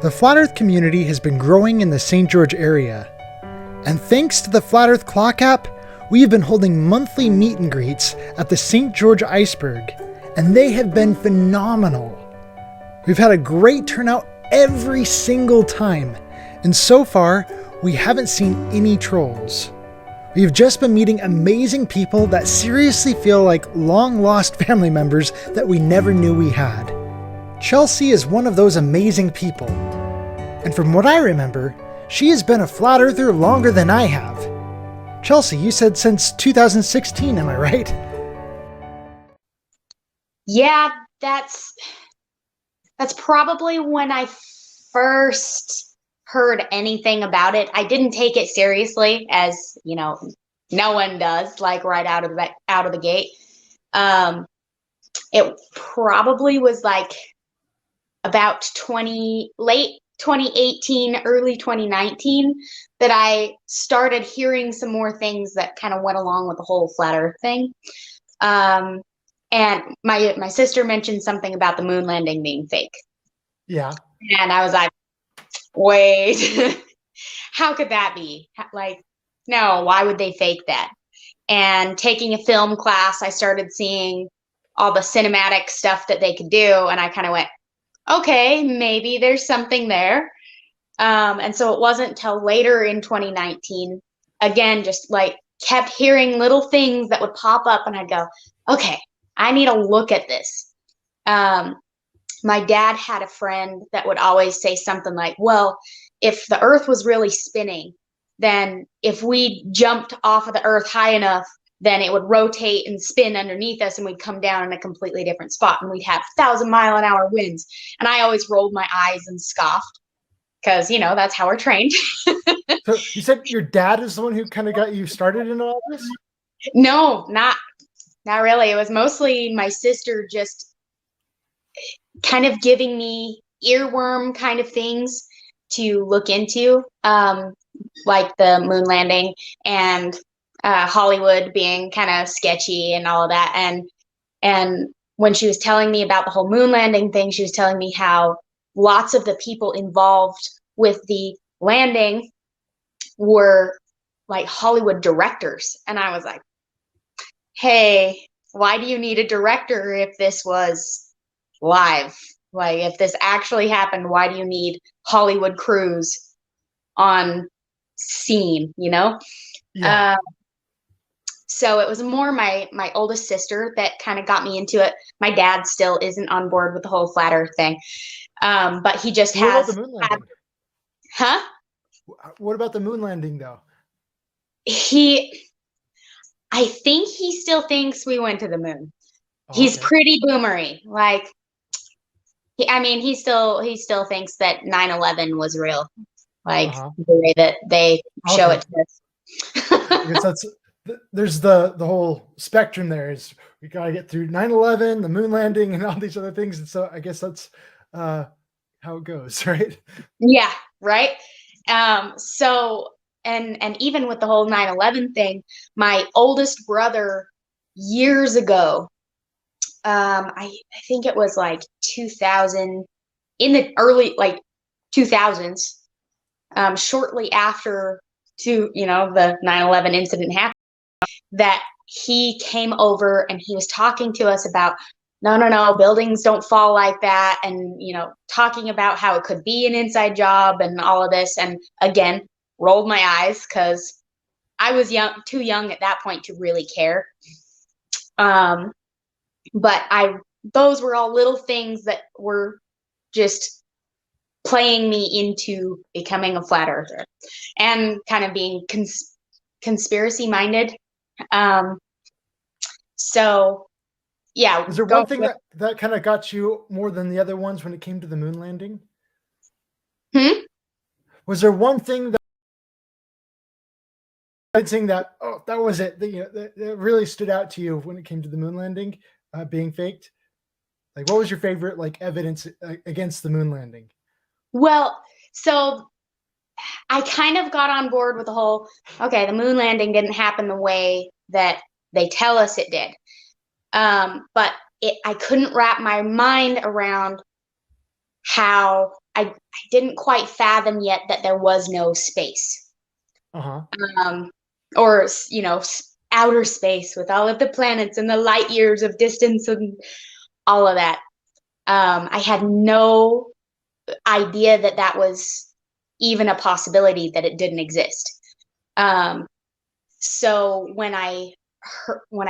The Flat Earth community has been growing in the St. George area. And thanks to the Flat Earth Clock app, we have been holding monthly meet and greets at the St. George Iceberg, and they have been phenomenal. We've had a great turnout every single time, and so far, we haven't seen any trolls. We've just been meeting amazing people that seriously feel like long-lost family members that we never knew we had. Chelsea is one of those amazing people. And from what I remember, she has been a flat earther longer than I have. Chelsea, you said since 2016, am I right? Yeah, that's probably when I first heard anything about it. I didn't take it seriously, as you know, no one does, like right out of the gate. It probably was like about late 2018, early 2019 that I started hearing some more things that kind of went along with the whole flat earth thing. And my sister mentioned something about the moon landing being fake. Yeah. And I was like, wait, how could that be? Like, no, why would they fake that? And taking a film class, I started seeing all the cinematic stuff that they could do. And I kind of went, okay, maybe there's something there. And so it wasn't until later in 2019, again, just like kept hearing little things that would pop up and I'd go, okay, I need to look at this. My dad had a friend that would always say something like, well, if the earth was really spinning, then if we jumped off of the earth high enough, then it would rotate and spin underneath us and we'd come down in a completely different spot and we'd have 1,000-mile-an-hour winds. And I always rolled my eyes and scoffed because, you know, that's how we're trained. So you said your dad is the one who kind of got you started in all this? No, not really. It was mostly my sister just kind of giving me earworm kind of things to look into, like the moon landing and Hollywood being kind of sketchy and all of that. And when she was telling me about the whole moon landing thing, she was telling me how lots of the people involved with the landing were like Hollywood directors. And I was like, hey, why do you need a director if this was live? Like, if this actually happened, why do you need Hollywood crews on scene, you know? Yeah. So it was more my oldest sister that kind of got me into it. My dad still isn't on board with the whole flat earth thing. But he just What has about the moon landing? huh? What about the moon landing though? I think he still thinks we went to the moon. Oh, He's okay. pretty boomery. Like he still thinks that 9/11 was real. Like the way that they show it to us. I guess that's there's the whole spectrum there is we gotta get through 9/11, the moon landing, and all these other things. And so I guess that's how it goes, right? Yeah, right. So and even with the whole 9/11 thing, my oldest brother years ago, I think it was like 2000, in the early like 2000s, shortly after the 9/11 incident happened, that he came over and he was talking to us about no, buildings don't fall like that, and talking about how it could be an inside job and all of this. And again, rolled my eyes because I was too young at that point to really care. But those were all little things that were just playing me into becoming a flat earther and kind of being conspiracy minded. So yeah. Was there one thing that kind of got you more than the other ones when it came to the moon landing? Was there one thing that that was it that really stood out to you when it came to the moon landing being faked? Like, what was your favorite evidence against the moon landing? Well, so I kind of got on board with the whole, okay, the moon landing didn't happen the way that they tell us it did. But I couldn't wrap my mind around how I didn't quite fathom yet that there was no space. Uh-huh. Um, or, outer space with all of the planets and the light years of distance and all of that. I had no idea that that was even a possibility, that it didn't exist. Um, so when I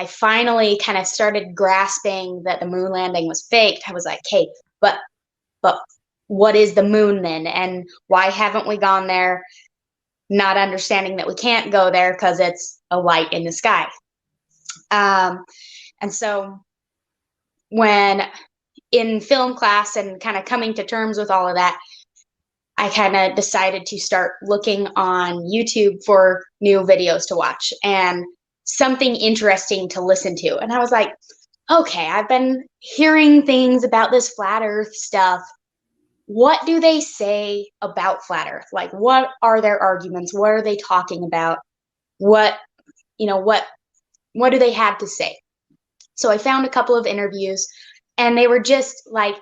finally kind of started grasping that the moon landing was faked, I was like, "Hey, but what is the moon then? And why haven't we gone there?" Not understanding that we can't go there because it's a light in the sky. Um, and so when in film class and kind of coming to terms with all of that, I kind of decided to start looking on YouTube for new videos to watch and something interesting to listen to. And I was like, okay, I've been hearing things about this flat earth stuff. What do they say about flat earth? Like, what are their arguments? What are they talking about? What, you know, what do they have to say? So I found a couple of interviews, and they were just like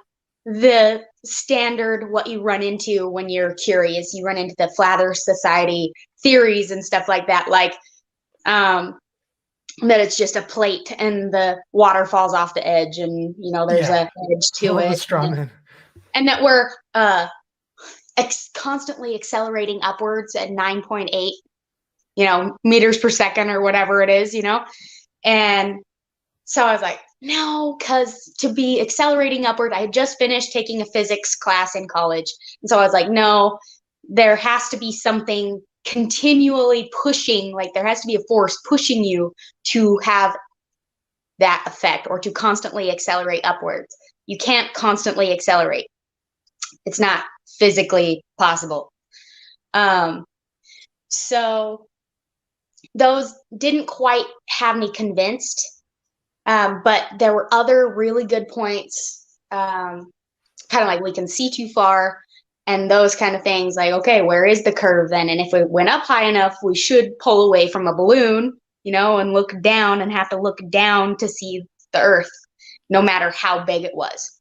the standard what you run into when you're curious. You run into the Flat Earth Society theories and stuff like that, like that it's just a plate and the water falls off the edge, and there's Yeah. a edge to All the it, straw men. and that we're constantly accelerating upwards at 9.8 meters per second or whatever it is, and so I was like, no, because to be accelerating upward, I had just finished taking a physics class in college. And so I was like, no, there has to be something continually pushing, like there has to be a force pushing you to have that effect, or to constantly accelerate upwards. You can't constantly accelerate. It's not physically possible. So those didn't quite have me convinced. But there were other really good points, kind of like we can see too far and those kind of things, like, okay, where is the curve then? And if we went up high enough, we should pull away from a balloon, and look down and have to look down to see the earth, no matter how big it was.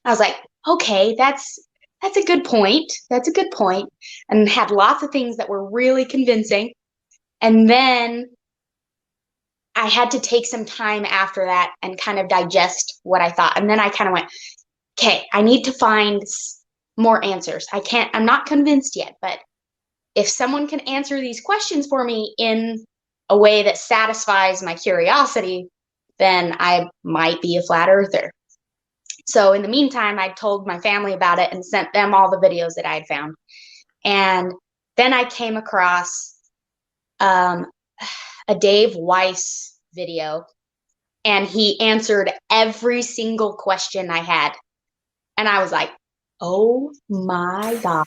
I was like, okay, that's a good point. That's a good point. And had lots of things that were really convincing. And then I had to take some time after that and kind of digest what I thought. And then I kind of went, okay, I need to find more answers. I'm not convinced yet, but if someone can answer these questions for me in a way that satisfies my curiosity, then I might be a flat earther. So in the meantime, I told my family about it and sent them all the videos that I had found. And then I came across a Dave Weiss video, and he answered every single question I had. And I was like, oh my God.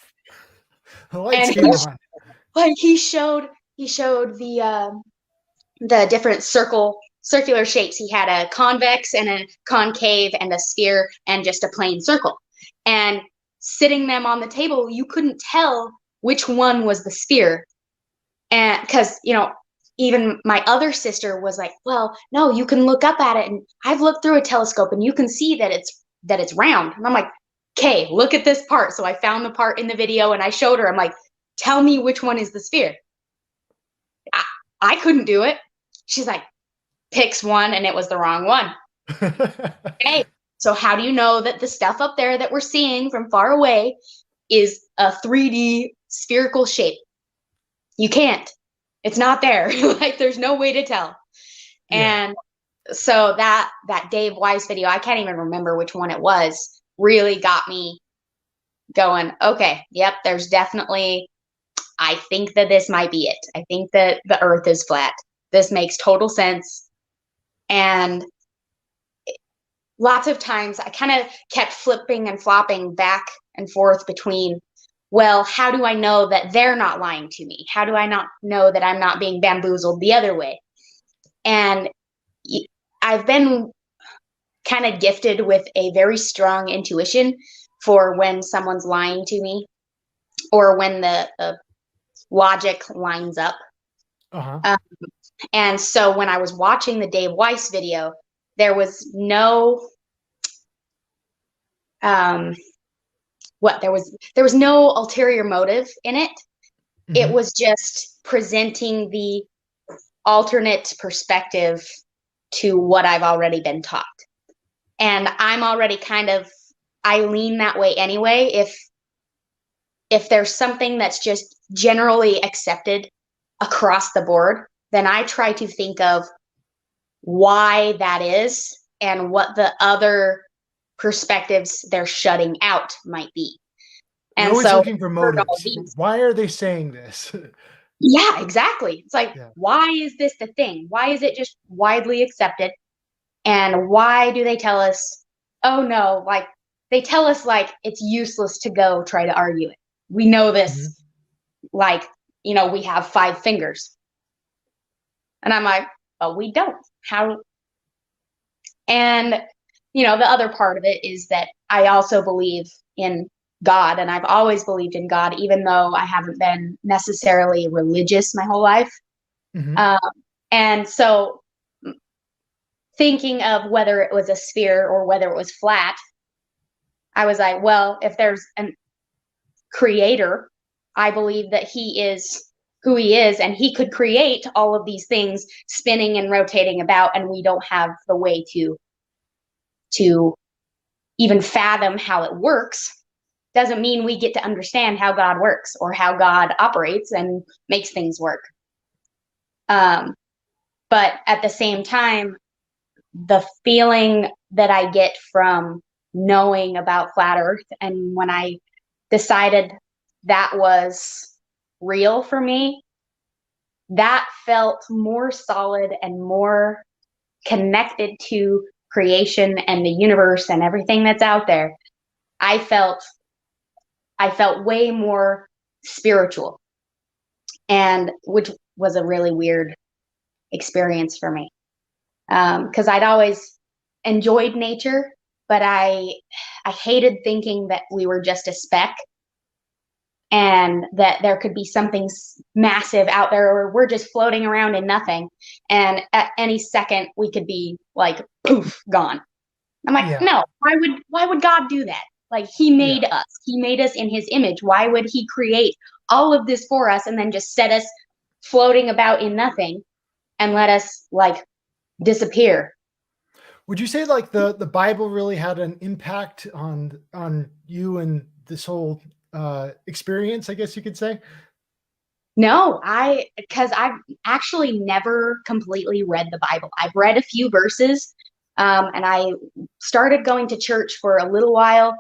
The lights And came on. he showed the different circular shapes. He had a convex and a concave and a sphere and just a plain circle. And sitting them on the table, you couldn't tell which one was the sphere. And because, even my other sister was like, well, no, you can look up at it, and I've looked through a telescope and you can see that it's round. And I'm like, okay, look at this part. So I found the part in the video and I showed her. I'm like, tell me which one is the sphere. I couldn't do it. She's like, picks one, and it was the wrong one. Okay, so how do you know that the stuff up there that we're seeing from far away is a 3D spherical shape? You can't. It's not there. Like, there's no way to tell. Yeah. And so that Dave Weiss video, I can't even remember which one it was, really got me going, okay, yep, there's definitely, I think that this might be it. I think that the earth is flat. This makes total sense. And lots of times I kind of kept flipping and flopping back and forth between, well, how do I know that they're not lying to me? How do I not know that I'm not being bamboozled the other way? And I've been kind of gifted with a very strong intuition for when someone's lying to me, or when the logic lines up. Uh-huh. And so when I was watching the Dave Weiss video, there was no there was no ulterior motive in it. It Hmm. was just presenting the alternate perspective to what I've already been taught. And I'm already I lean that way anyway. If there's something that's just generally accepted across the board, then I try to think of why that is and what the other perspectives they're shutting out might be. You're And always so looking for I heard all motives. these. Why are they saying this? Yeah, exactly. It's like, Yeah. why is this the thing? Why is it just widely accepted? And why do they tell us, oh no, like they tell us like it's useless to go try to argue it. We know Mhm. this, like, we have 5 fingers. And I'm like, but we don't. How? And, the other part of it is that I also believe in God, and I've always believed in God, even though I haven't been necessarily religious my whole life. Mhm. Um, and so thinking of whether it was a sphere or whether it was flat, I was like, well, if there's a creator, I believe that he is who he is, and he could create all of these things spinning and rotating about, and we don't have the way to even fathom how it works. Doesn't mean we get to understand how God works or how God operates and makes things work. But at the same time, the feeling that I get from knowing about flat Earth, and when I decided that was real for me, that felt more solid and more connected to creation and the universe and everything that's out there. I felt way more spiritual, and which was a really weird experience for me, because I'd always enjoyed nature, but I hated thinking that we were just a speck and that there could be something massive out there, or we're just floating around in nothing, and at any second we could be like poof, gone. I'm like, Yeah. no, why would God do that? Like, he Yeah. made us. He made us in his image. Why would he create all of this for us and then just set us floating about in nothing and let us like disappear? Would you say like the Bible really had an impact on you and this whole experience, I guess you could say? No, because I've actually never completely read the Bible. I've read a few verses, and I started going to church for a little while,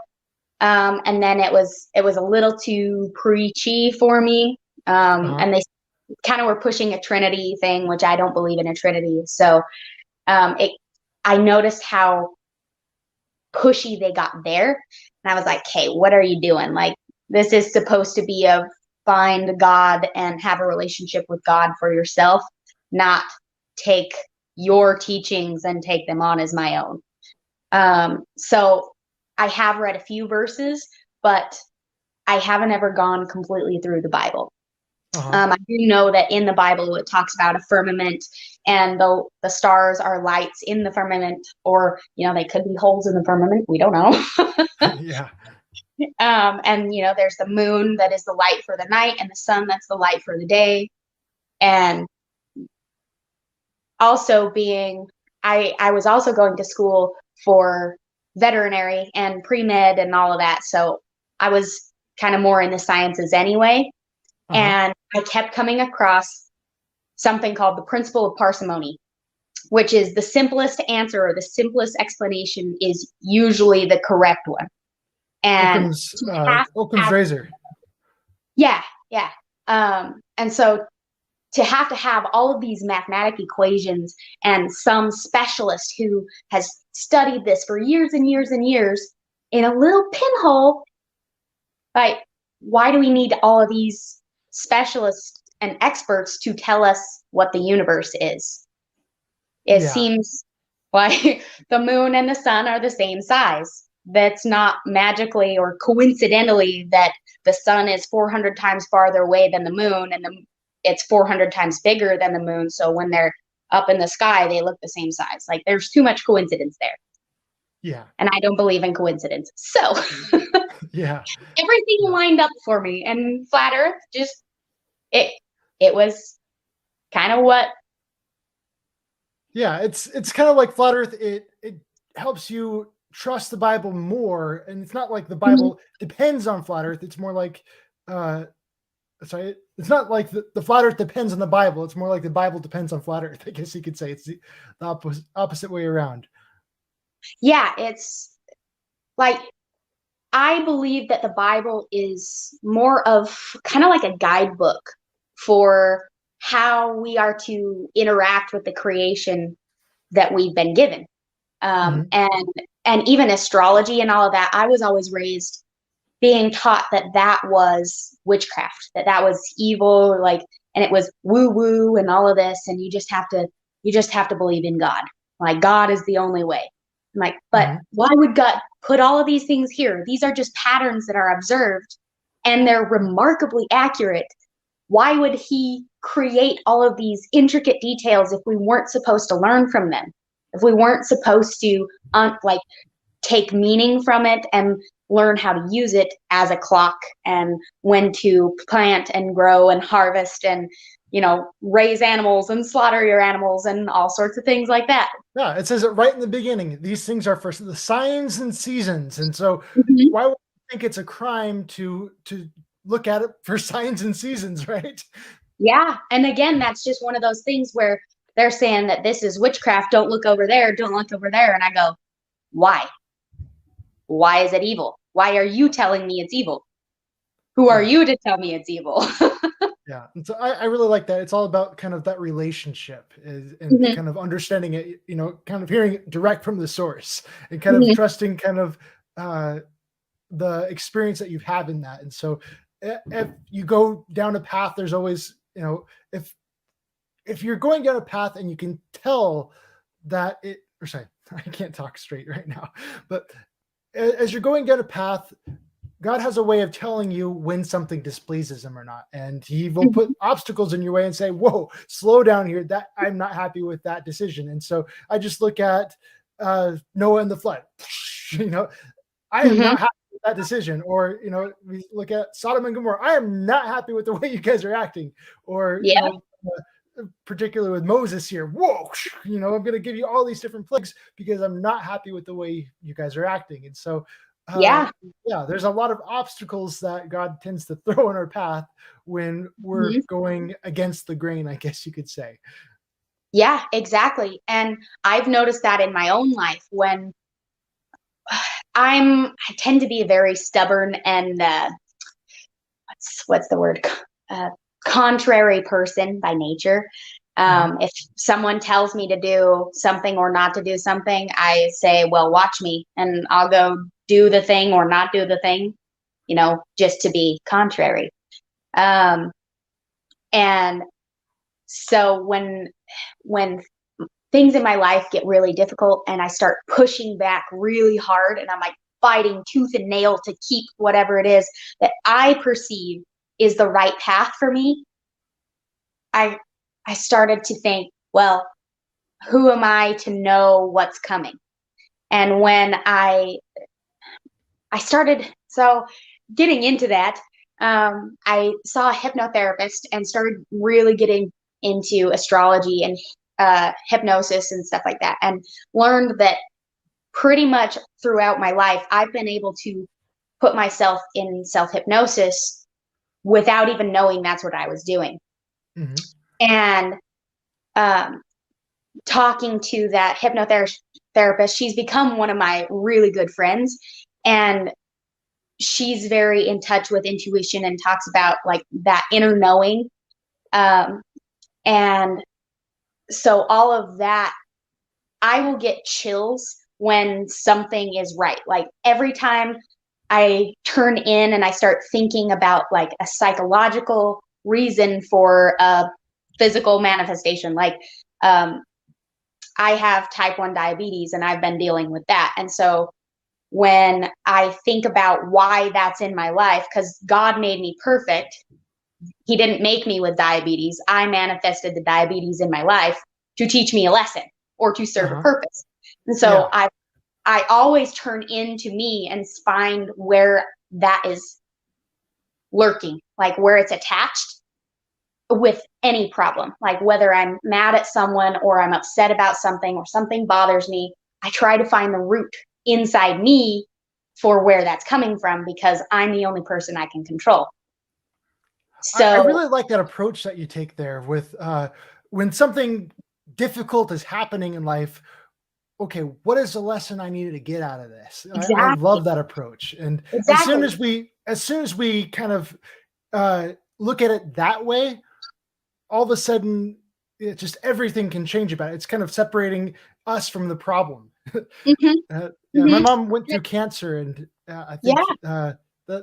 and then it was a little too preachy for me, Uh-huh. and they kind of were pushing a Trinity thing, which I don't believe in a Trinity. So it I noticed how pushy they got there, and I was like, hey, what are you doing? Like, this is supposed to be a find God and have a relationship with God for yourself, not take your teachings and take them on as my own. So I have read a few verses, but I haven't ever gone completely through the Bible. Uh-huh. I do know that in the Bible it talks about a firmament, and the stars are lights in the firmament, or they could be holes in the firmament. We don't know. Yeah. And there's the moon that is the light for the night, and the sun that's the light for the day. And also I was also going to school for veterinary and pre-med and all of that, so I was kind of more in the sciences anyway. Uh-huh. And I kept coming across something called the principle of parsimony, which is the simplest answer or the simplest explanation is usually the correct one. And to Occam's have razor. yeah, yeah. And so to have all of these mathematic equations and some specialist who has studied this for years and years and years in a little pinhole, like, why do we need all of these specialists and experts to tell us what the universe is? It Yeah. seems like the moon and the sun are the same size. That's not magically or coincidentally that the sun is 400 times farther away than the moon, and it's 400 times bigger than the moon. So when they're up in the sky, they look the same size. Like, there's too much coincidence there. Yeah. And I don't believe in coincidence. So Yeah. Everything lined up for me, and flat Earth just it was kind of what. Yeah, it's kind of like flat Earth. It helps you trust the Bible more, and it's not like the Mhm. Bible depends on flat Earth. It's more like, sorry, it's not like the flat Earth depends on the Bible. It's more like the Bible depends on flat Earth. I guess you could say it's the opposite way around. Yeah, it's like I believe that the Bible is more of kind of like a guidebook for how we are to interact with the creation that we've been given. Mhm. And even astrology and all of that, I was always raised being taught that that was witchcraft, that that was evil, like, and it was woo woo and all of this, and you just have to believe in God. Like God is the only way. I'm like, but Mhm. why would God put all of these things here? These are just patterns that are observed, and they're remarkably accurate. Why would He create all of these intricate details if we weren't supposed to learn from them? If we weren't supposed to like take meaning from it and learn how to use it as a clock and when to plant and grow and harvest and raise animals and slaughter your animals and all sorts of things like that. Yeah, it says it right in the beginning. These things are for the signs and seasons, and so Mhm. why would you think it's a crime to look at it for signs and seasons, right? Yeah, and again, that's just one of those things where they're saying that this is witchcraft, don't look over there, don't look over there, and I go, why is it evil? Why are you telling me it's evil? Who are Yeah. you to tell me it's evil? Yeah, and so I really like that. It's all about kind of that relationship and Mhm, kind of understanding it, kind of hearing it direct from the source and kind of mhm, trusting kind of uh, the experience that you've had in that. And so if you go down a path, there's always, if you're going down a path and you can tell that or sorry, I can't talk straight right now, but as you're going down a path, God has a way of telling you when something displeases him or not. And he will put mhm, obstacles in your way and say, whoa, slow down here. That I'm not happy with that decision. And so I just look at Noah and the flood. You know, I am mhm. not happy with that decision. Or, we look at Sodom and Gomorrah. I am not happy with the way you guys are acting. Or, Yeah, particularly with Moses here, whoa, I'm going to give you all these different plagues because I'm not happy with the way you guys are acting. And so, uh, yeah. yeah, there's a lot of obstacles that God tends to throw in our path when we're Mhm. going against the grain, I guess you could say. Yeah, exactly. And I've noticed that in my own life when I tend to be a very stubborn and what's the word? Uh, Contrary person by nature. Mhm. If someone tells me to do something or not to do something, I say, "Well, watch me," and I'll go do the thing or not do the thing, just to be contrary. Um, and so when things in my life get really difficult and I start pushing back really hard and I'm like fighting tooth and nail to keep whatever it is that I perceive is the right path for me, I I started to think, well, who am I to know what's coming? And when I started getting into that, I saw a hypnotherapist and started really getting into astrology and hypnosis and stuff like that, and learned that pretty much throughout my life, I've been able to put myself in self hypnosis without even knowing that's what I was doing. Mhm. And um, talking to that hypnotherapist, she's become one of my really good friends. And she's very in touch with intuition and talks about like that inner knowing. Um, and so all of that, I will get chills when something is right. Like every time I turn in and I start thinking about like a psychological reason for a physical manifestation, like um, I have type 1 diabetes and I've been dealing with that. And so when I think about why that's in my life, because God made me perfect, He didn't make me with diabetes. I manifested the diabetes in my life to teach me a lesson or to serve a Uh-huh. purpose. And so Yeah. I always turn into me and find where that is lurking, like where it's attached with any problem, like whether I'm mad at someone or I'm upset about something or something bothers me, I try to find the root inside me for where that's coming from, because I'm the only person I can control. I So really like that approach that you take there with when something difficult is happening in life. Okay, what is the lesson I needed to get out of this? I exactly, love that approach. And exactly. as soon as we kind of look at it that way, all of a sudden, it just everything can change about it. It's kind of separating us from the problem. Hmm. Yeah, my Hmm. mom went through cancer, and I Yeah. think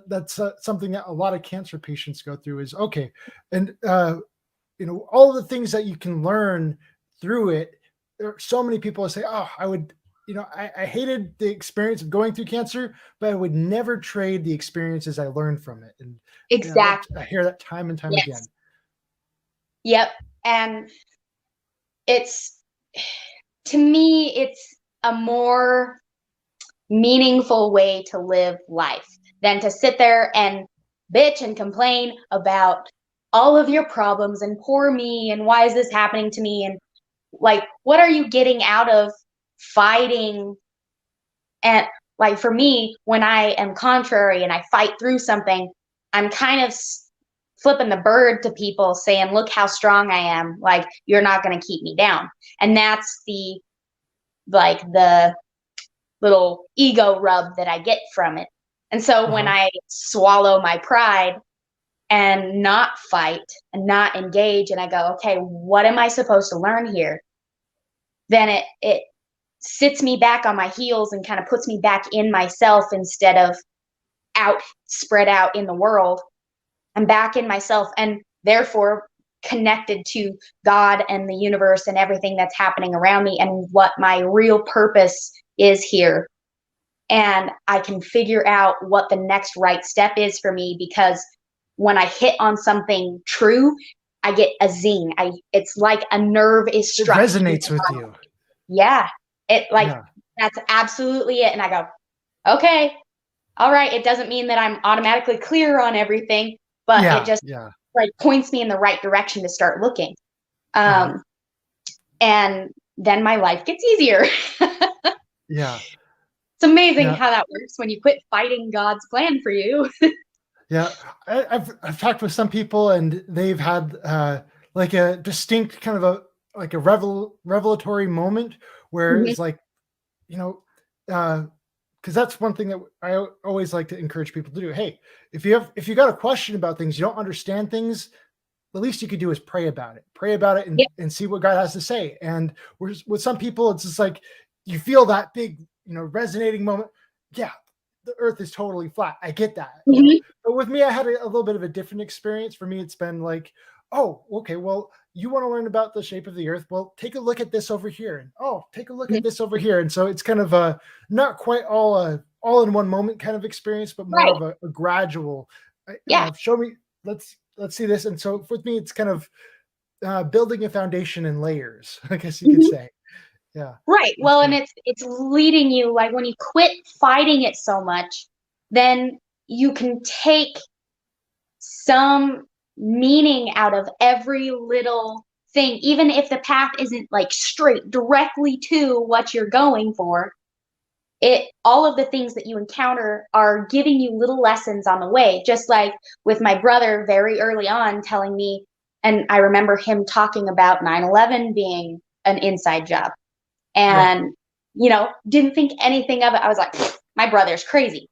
that's something that a lot of cancer patients go through. Is okay, and all the things that you can learn through it. There are so many people that say, "Oh, I would." I hated the experience of going through cancer, but I would never trade the experiences I learned from it. And I Exactly. hear that time and time Yes. again. Yep. And it's, to me, it's a more meaningful way to live life than to sit there and bitch and complain about all of your problems and poor me and why is this happening to me, and like what are you getting out of fighting. And like for me, when I am contrary and I fight through something, I'm kind of flipping the bird to people saying, look how strong I am, like you're not going to keep me down. And that's the little ego rub that I get from it. And so when Uh-huh. I swallow my pride and not fight and not engage, and I go, okay, what am I supposed to learn here? Then it sits me back on my heels and kind of puts me back in myself instead of spread out in the world. I'm back in myself, and therefore connected to God and the universe and everything that's happening around me and what my real purpose is here. And I can figure out what the next right step is for me, because when I hit on something true, I get a zing. It's like a nerve is It struck. resonates with you. Yeah. It like Yeah. that's absolutely it. And I go, okay, all right. It doesn't mean that I'm automatically clear on everything, but it Yeah. just Yeah. like points me in the right direction to start looking. Uh-huh. Um, and then my life gets easier. Yeah. It's amazing Yeah. how that works when you quit fighting God's plan for you. Yeah. I've talked with some people, and they've had like a distinct kind of a revelatory moment where Mhm. it's like, you know, because that's one thing that I always like to encourage people to do. Hey, if you got a question about things, you don't understand things, the least you could do is pray about it, Yep. and see what God has to say. And with some people, it's just like you feel that big, resonating moment. Yeah, the earth is totally flat. I get that, Mhm. but with me, I had a little bit of a different experience. For me, it's been like, oh, okay, well, you want to learn about the shape of the earth? Well, take a look at this over here. And oh, take a look Mhm. at this over here. And so it's kind of a not quite all in one moment kind of experience, but more Right. of a gradual, Yeah. show me, let's see this. And so with me, it's kind of building a foundation in layers, I guess you could Mhm. say. Yeah. Right. And Well, and so, it's leading you, like when you quit fighting it so much, then you can take some meaning out of every little thing, even if the path isn't like straight directly to what you're going for. It all of the things that you encounter are giving you little lessons on the way, just like with my brother very early on telling me, and I remember him talking about 9/11 being an inside job, yeah. and didn't think anything of it. I was like, my brother's crazy.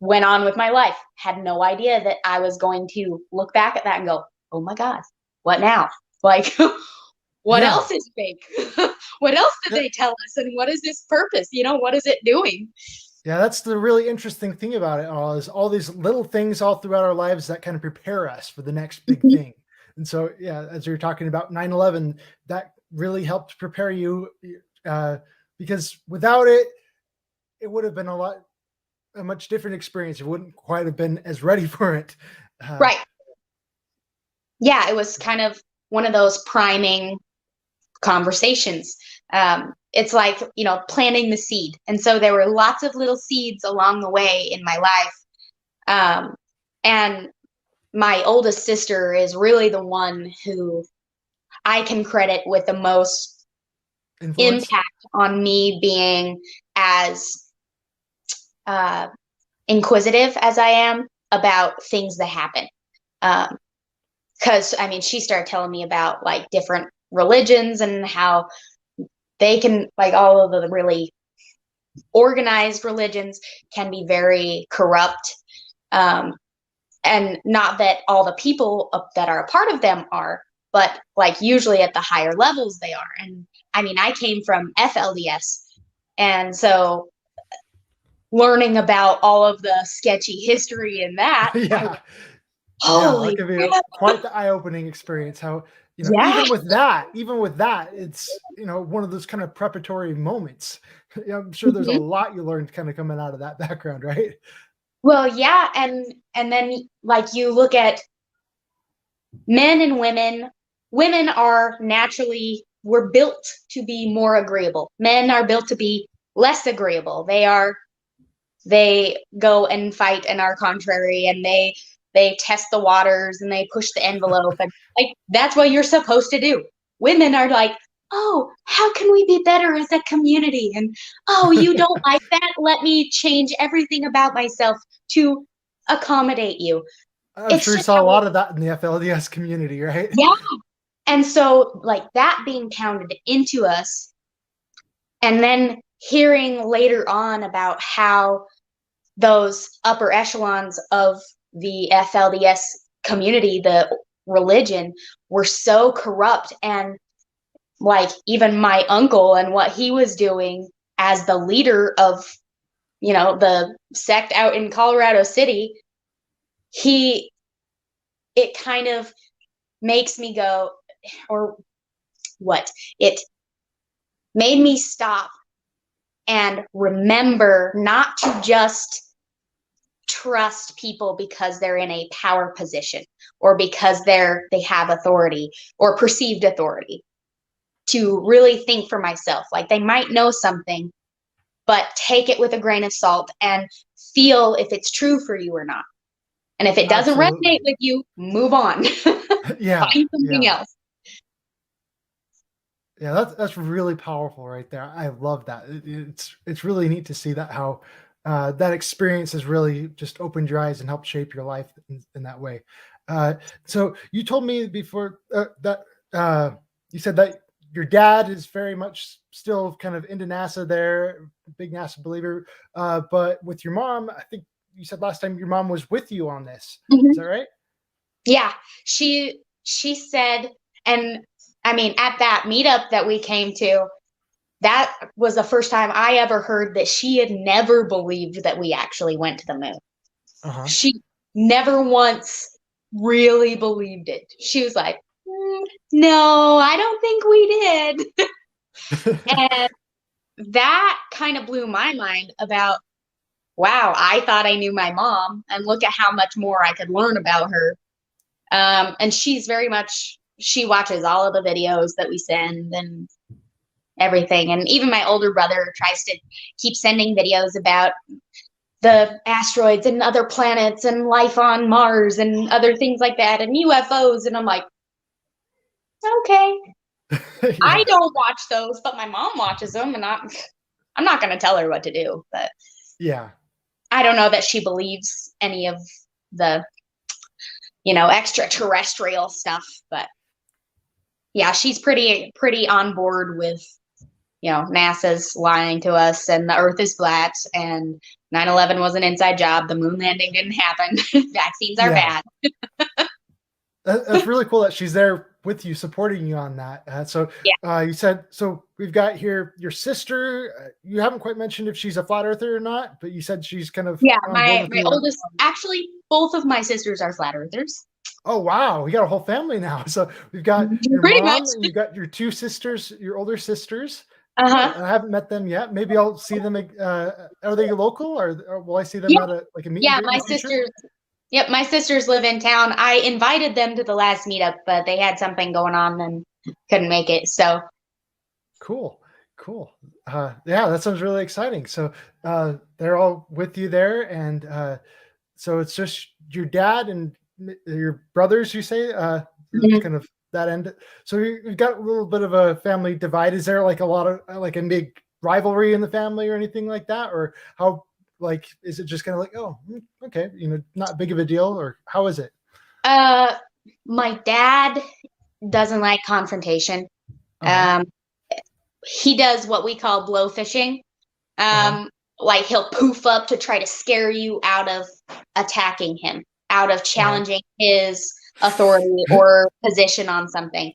Went on with my life, had no idea that I was going to look back at that and go, oh my god, what now? Like what Yeah. else is fake? What else did Yeah. they tell us, and what is this purpose? What is it doing? Yeah, that's the really interesting thing about it all, is all these little things all throughout our lives that kind of prepare us for the next big Mhm. thing. And so, yeah, as you're talking about 9/11, that really helped prepare you, uh, because without it, it would have been a much different experience. You wouldn't quite have been as ready for it. Uh, Right. Yeah, it was kind of one of those priming conversations. It's like, planting the seed. And so there were lots of little seeds along the way in my life And my oldest sister is really the one who I can credit with the most Influence. impact on me being as inquisitive as I am about things that happen. Because I mean, she started telling me about like different religions and how they can, like, all of the really organized religions can be very corrupt. And not that all the people that are a part of them are, but like usually at the higher levels they are. And I mean, I came from FLDS, and so learning about all of the sketchy history in that, Yeah. Yeah, that holy could be crap. quite the eye-opening experience. How, Yeah. even with that, it's, one of those kind of preparatory moments. I'm sure there's a Mhm. lot you learned kind of coming out of that background, right? Well, yeah, and then like you look at men and women. Women are naturally, we're built to be more agreeable. Men are built to be less agreeable. They go and fight and are contrary, and they test the waters and they push the envelope, and like that's what you're supposed to do. Women are like, oh, how can we be better as a community? And oh, you don't like that? Let me change everything about myself to accommodate you. I'm It's sure you just saw a how, lot of that in the FLDS community, right? yeah. And so, like, that being pounded into us, and then hearing later on about how those upper echelons of the FLDS community, the religion, were so corrupt. And like, even my uncle and what he was doing as the leader of, the sect out in Colorado City, he, it kind of makes me go, or what? It made me stop and remember not to just trust people because they're in a power position or because they have authority or perceived authority, to really think for myself. Like, they might know something, but take it with a grain of salt and feel if it's true for you or not. And if it doesn't resonate Absolutely. with you, move on. Yeah, Find something yeah. else. Yeah, that's really powerful right there. I love that. It's really neat to see that how that experience has really just opened your eyes and helped shape your life in that way. Uh, so you told me before that uh, you said that your dad is very much still kind of into NASA there, big NASA believer. But with your mom, I think you said last time your mom was with you on this. Is Mhm. that right? Yeah, she said, and I mean, at that meetup that we came to, that was the first time I ever heard that she had never believed that we actually went to the moon. Uh huh. She never once really believed it. She was like, no, I don't think we did. And that kind of blew my mind about, wow, I thought I knew my mom, and look at how much more I could learn about her. And she's very much, she watches all of the videos that we send and everything. And even my older brother tries to keep sending videos about the asteroids and other planets and life on Mars and other things like that and UFOs. And I'm like, okay, I Yeah. don't watch those, but my mom watches them, and I'm not going to tell her what to do. But Yeah. I don't know that she believes any of the, extraterrestrial stuff. But yeah, she's pretty on board with, NASA's lying to us and the Earth is flat and 9/11 was an inside job. The moon landing didn't happen. Vaccines are Yeah. bad. That's really cool that she's there with you, supporting you on that. So Yeah. you said, so we've got here your sister. You haven't quite mentioned if she's a flat earther or not, but you said she's kind of Yeah, on board my with my you. oldest, actually, both of my sisters are flat earthers. Oh, wow. We got a whole family now. So we've got your Pretty much. mom and you got your two sisters, your older sisters. Cool. Uh-huh. I haven't met them yet. Maybe I'll see them. Are they local or will I see them Yeah. at a meet and Yeah, greet in the future? yep, my sisters live in town. I invited them to the last meetup, but they had something going on and couldn't make it. So, Cool. Cool. Yeah, that sounds really exciting. So they're all with you there. And so it's just your dad and your brothers, you say, Mhm. kind of that end. So you've got a little bit of a family divide. Is there like a lot of like a big rivalry in the family or anything like that? Or how, like, is it just kind of like, oh, okay, not big of a deal, or how is it? Uh, my dad doesn't like confrontation. Uh-huh. Um, he does what we call blow fishing. Uh-huh. Like he'll poof up to try to scare you out of attacking him, out of Uh-huh. challenging his authority or position on something.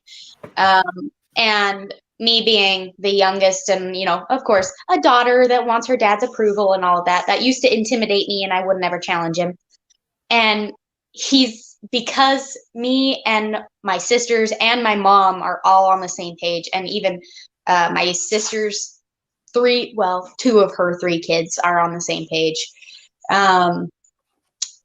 And me being the youngest and, of course, a daughter that wants her dad's approval and all of that, that used to intimidate me and I would never challenge him. And because me and my sisters and my mom are all on the same page, and even my sister's two of her three kids are on the same page.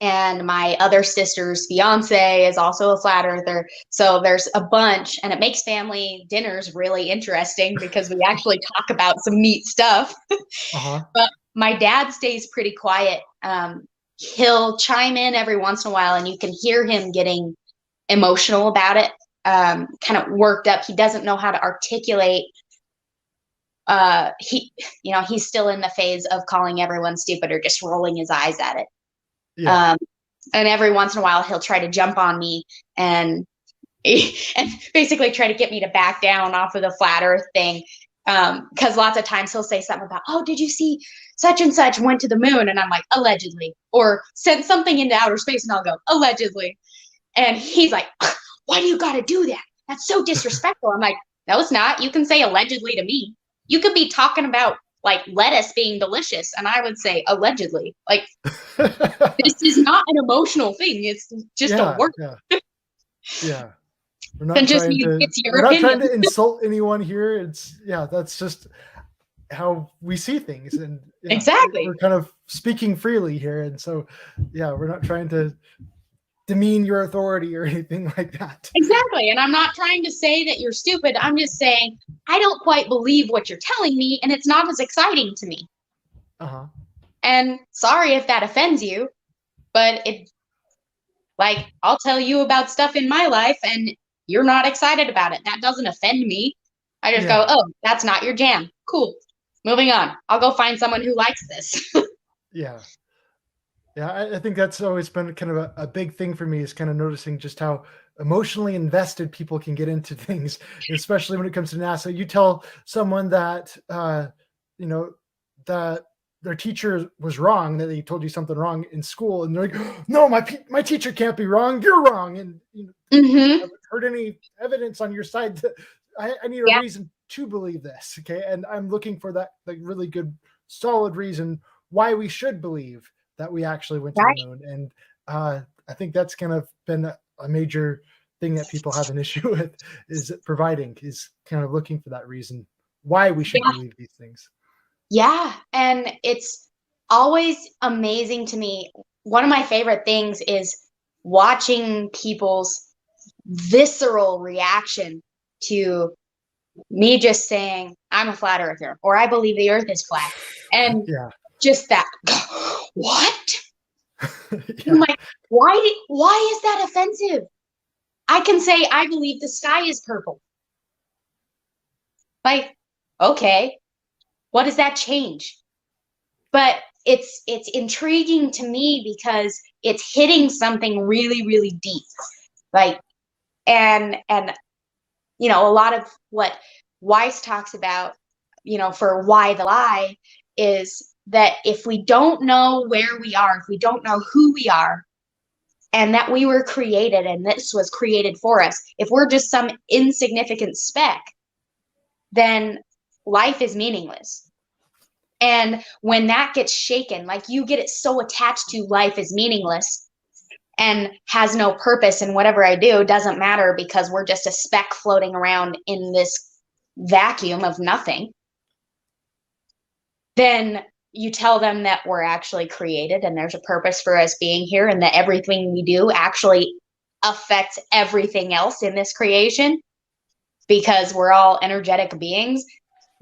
And my other sister's fiance is also a flat earther. So there's a bunch, and it makes family dinners really interesting because we actually talk about some neat stuff. Uh-huh. But my dad stays pretty quiet. He'll chime in every once in a while, and you can hear him getting emotional about it, kind of worked up. He doesn't know how to articulate. He's still in the phase of calling everyone stupid or just rolling his eyes at it. Yeah. And every once in a while, he'll try to jump on me and and basically try to get me to back down off of the flat Earth thing. Because lots of times he'll say something about, oh, did you see such and such went to the moon? And I'm like, allegedly. Or sent something into outer space, and I'll go, allegedly. And he's like, why do you got to do that? That's so disrespectful. I'm like, no, it's not. You can say allegedly to me. You could be talking about like lettuce being delicious, and I would say allegedly. Like, this is not an emotional thing. It's just a Yeah. word. Yeah. Yeah. We're And not just trying to it's your we're not trying opinion. to insult anyone here. That's just how we see things, and Exactly. we're kind of speaking freely here, and so we're not trying to demean your authority or anything like that. Exactly. And I'm not trying to say that you're stupid. I'm just saying I don't quite believe what you're telling me, and it's not as exciting to me. Uh-huh. And sorry if that offends you, but I'll tell you about stuff in my life and you're not excited about it. That doesn't offend me. I just go, Yeah. oh, that's not your jam. Cool. Moving on. I'll go find someone who likes this. Yeah. Yeah, I think that's always been kind of a big thing for me, is kind of noticing just how emotionally invested people can get into things, especially when it comes to NASA. You tell someone that, that their teacher was wrong, that they told you something wrong in school, and they're like, no, my teacher can't be wrong. You're wrong. And I Mm-hmm. haven't heard any evidence on your side. I need a Yeah. reason to believe this. Okay. And I'm looking for that like really good, solid reason why we should believe that we actually went to Right. the moon. And I think that's kind of been a major thing that people have an issue with, is kind of looking for that reason why we should Yeah. believe these things. Yeah. And it's always amazing to me. One of my favorite things is watching people's visceral reaction to me just saying, I'm a flat earther, or I believe the earth is flat. And Yeah. just that, what? Yeah. I'm like, why is that offensive? I can say I believe the sky is purple. Like, okay, what does that change? But it's intriguing to me because it's hitting something really, really deep. Like, and a lot of what Weiss talks about, for why the lie, is that if we don't know where we are, if we don't know who we are, and that we were created and this was created for us, if we're just some insignificant speck, then life is meaningless. And when that gets shaken, like you get it so attached to life is meaningless and has no purpose, and whatever I do doesn't matter because we're just a speck floating around in this vacuum of nothing, then you tell them that we're actually created and there's a purpose for us being here, and that everything we do actually affects everything else in this creation because we're all energetic beings,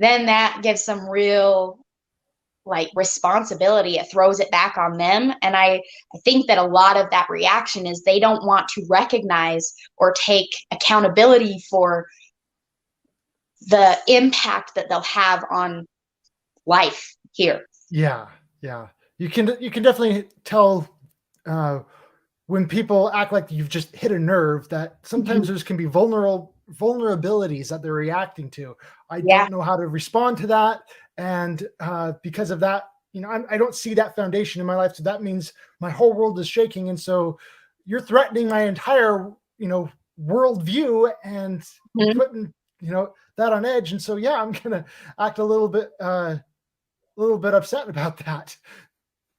then that gives some real like responsibility, it throws it back on them. And I think that a lot of that reaction is they don't want to recognize or take accountability for the impact that they'll have on life here. Yeah, yeah. You can definitely tell when people act like you've just hit a nerve that sometimes there's can be vulnerabilities that they're reacting to. I Yeah. don't know how to respond to that, and because of that, I don't see that foundation in my life. So that means my whole world is shaking, and so you're threatening my entire worldview and putting that on edge. And so yeah, I'm gonna act a little bit upset about that.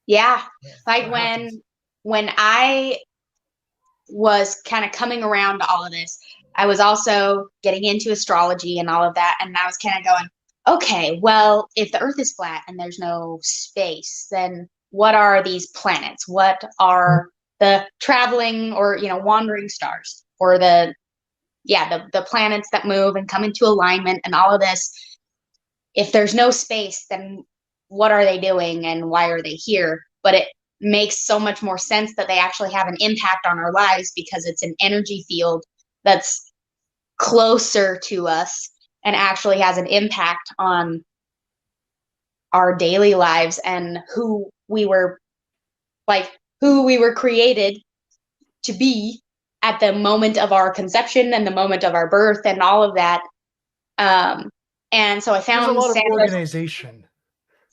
Yeah. Like That happens. when I was kind of coming around to all of this, I was also getting into astrology and all of that. And I was kind of going, okay, well, if the earth is flat and there's no space, then what are these planets? What are the traveling or, wandering stars, or the planets that move and come into alignment and all of this? If there's no space, then what are they doing and why are they here? But it makes so much more sense that they actually have an impact on our lives, because it's an energy field that's closer to us and actually has an impact on our daily lives and who we were created to be at the moment of our conception and the moment of our birth and all of that. And so I There's a found lot of Santos. organization.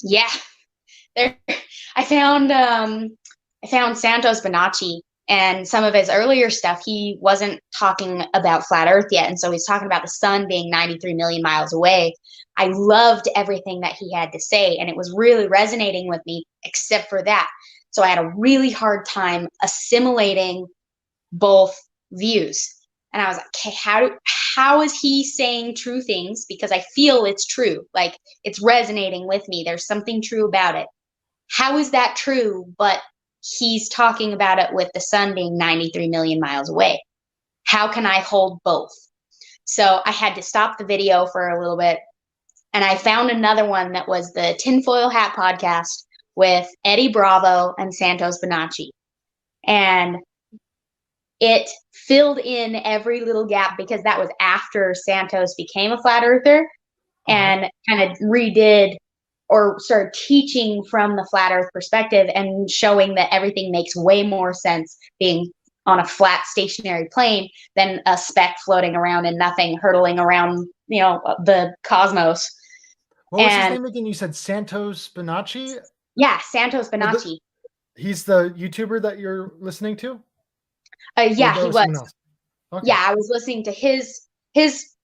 Yeah. There, I found Santos Bonacci, and some of his earlier stuff. He wasn't talking about flat Earth yet, and so he's talking about the sun being 93 million miles away. I loved everything that he had to say, and it was really resonating with me, except for that. So I had a really hard time assimilating both views. And I was like, okay, how is he saying true things? Because I feel it's true. Like, it's resonating with me. There's something true about it. How is that true? But he's talking about it with the sun being 93 million miles away. How can I hold both? So I had to stop the video for a little bit. And I found another one that was the Tinfoil Hat podcast with Eddie Bravo and Santos Bonacci. And it filled in every little gap, because that was after Santos became a flat earther and kind of redid or started teaching from the flat earth perspective and showing that everything makes way more sense being on a flat stationary plane than a speck floating around and nothing hurtling around, the cosmos. What was his name again? You said Santos Bonacci? Yeah, Santos Bonacci. He's the YouTuber that you're listening to? Yeah, he was. Okay. Yeah, I was listening to his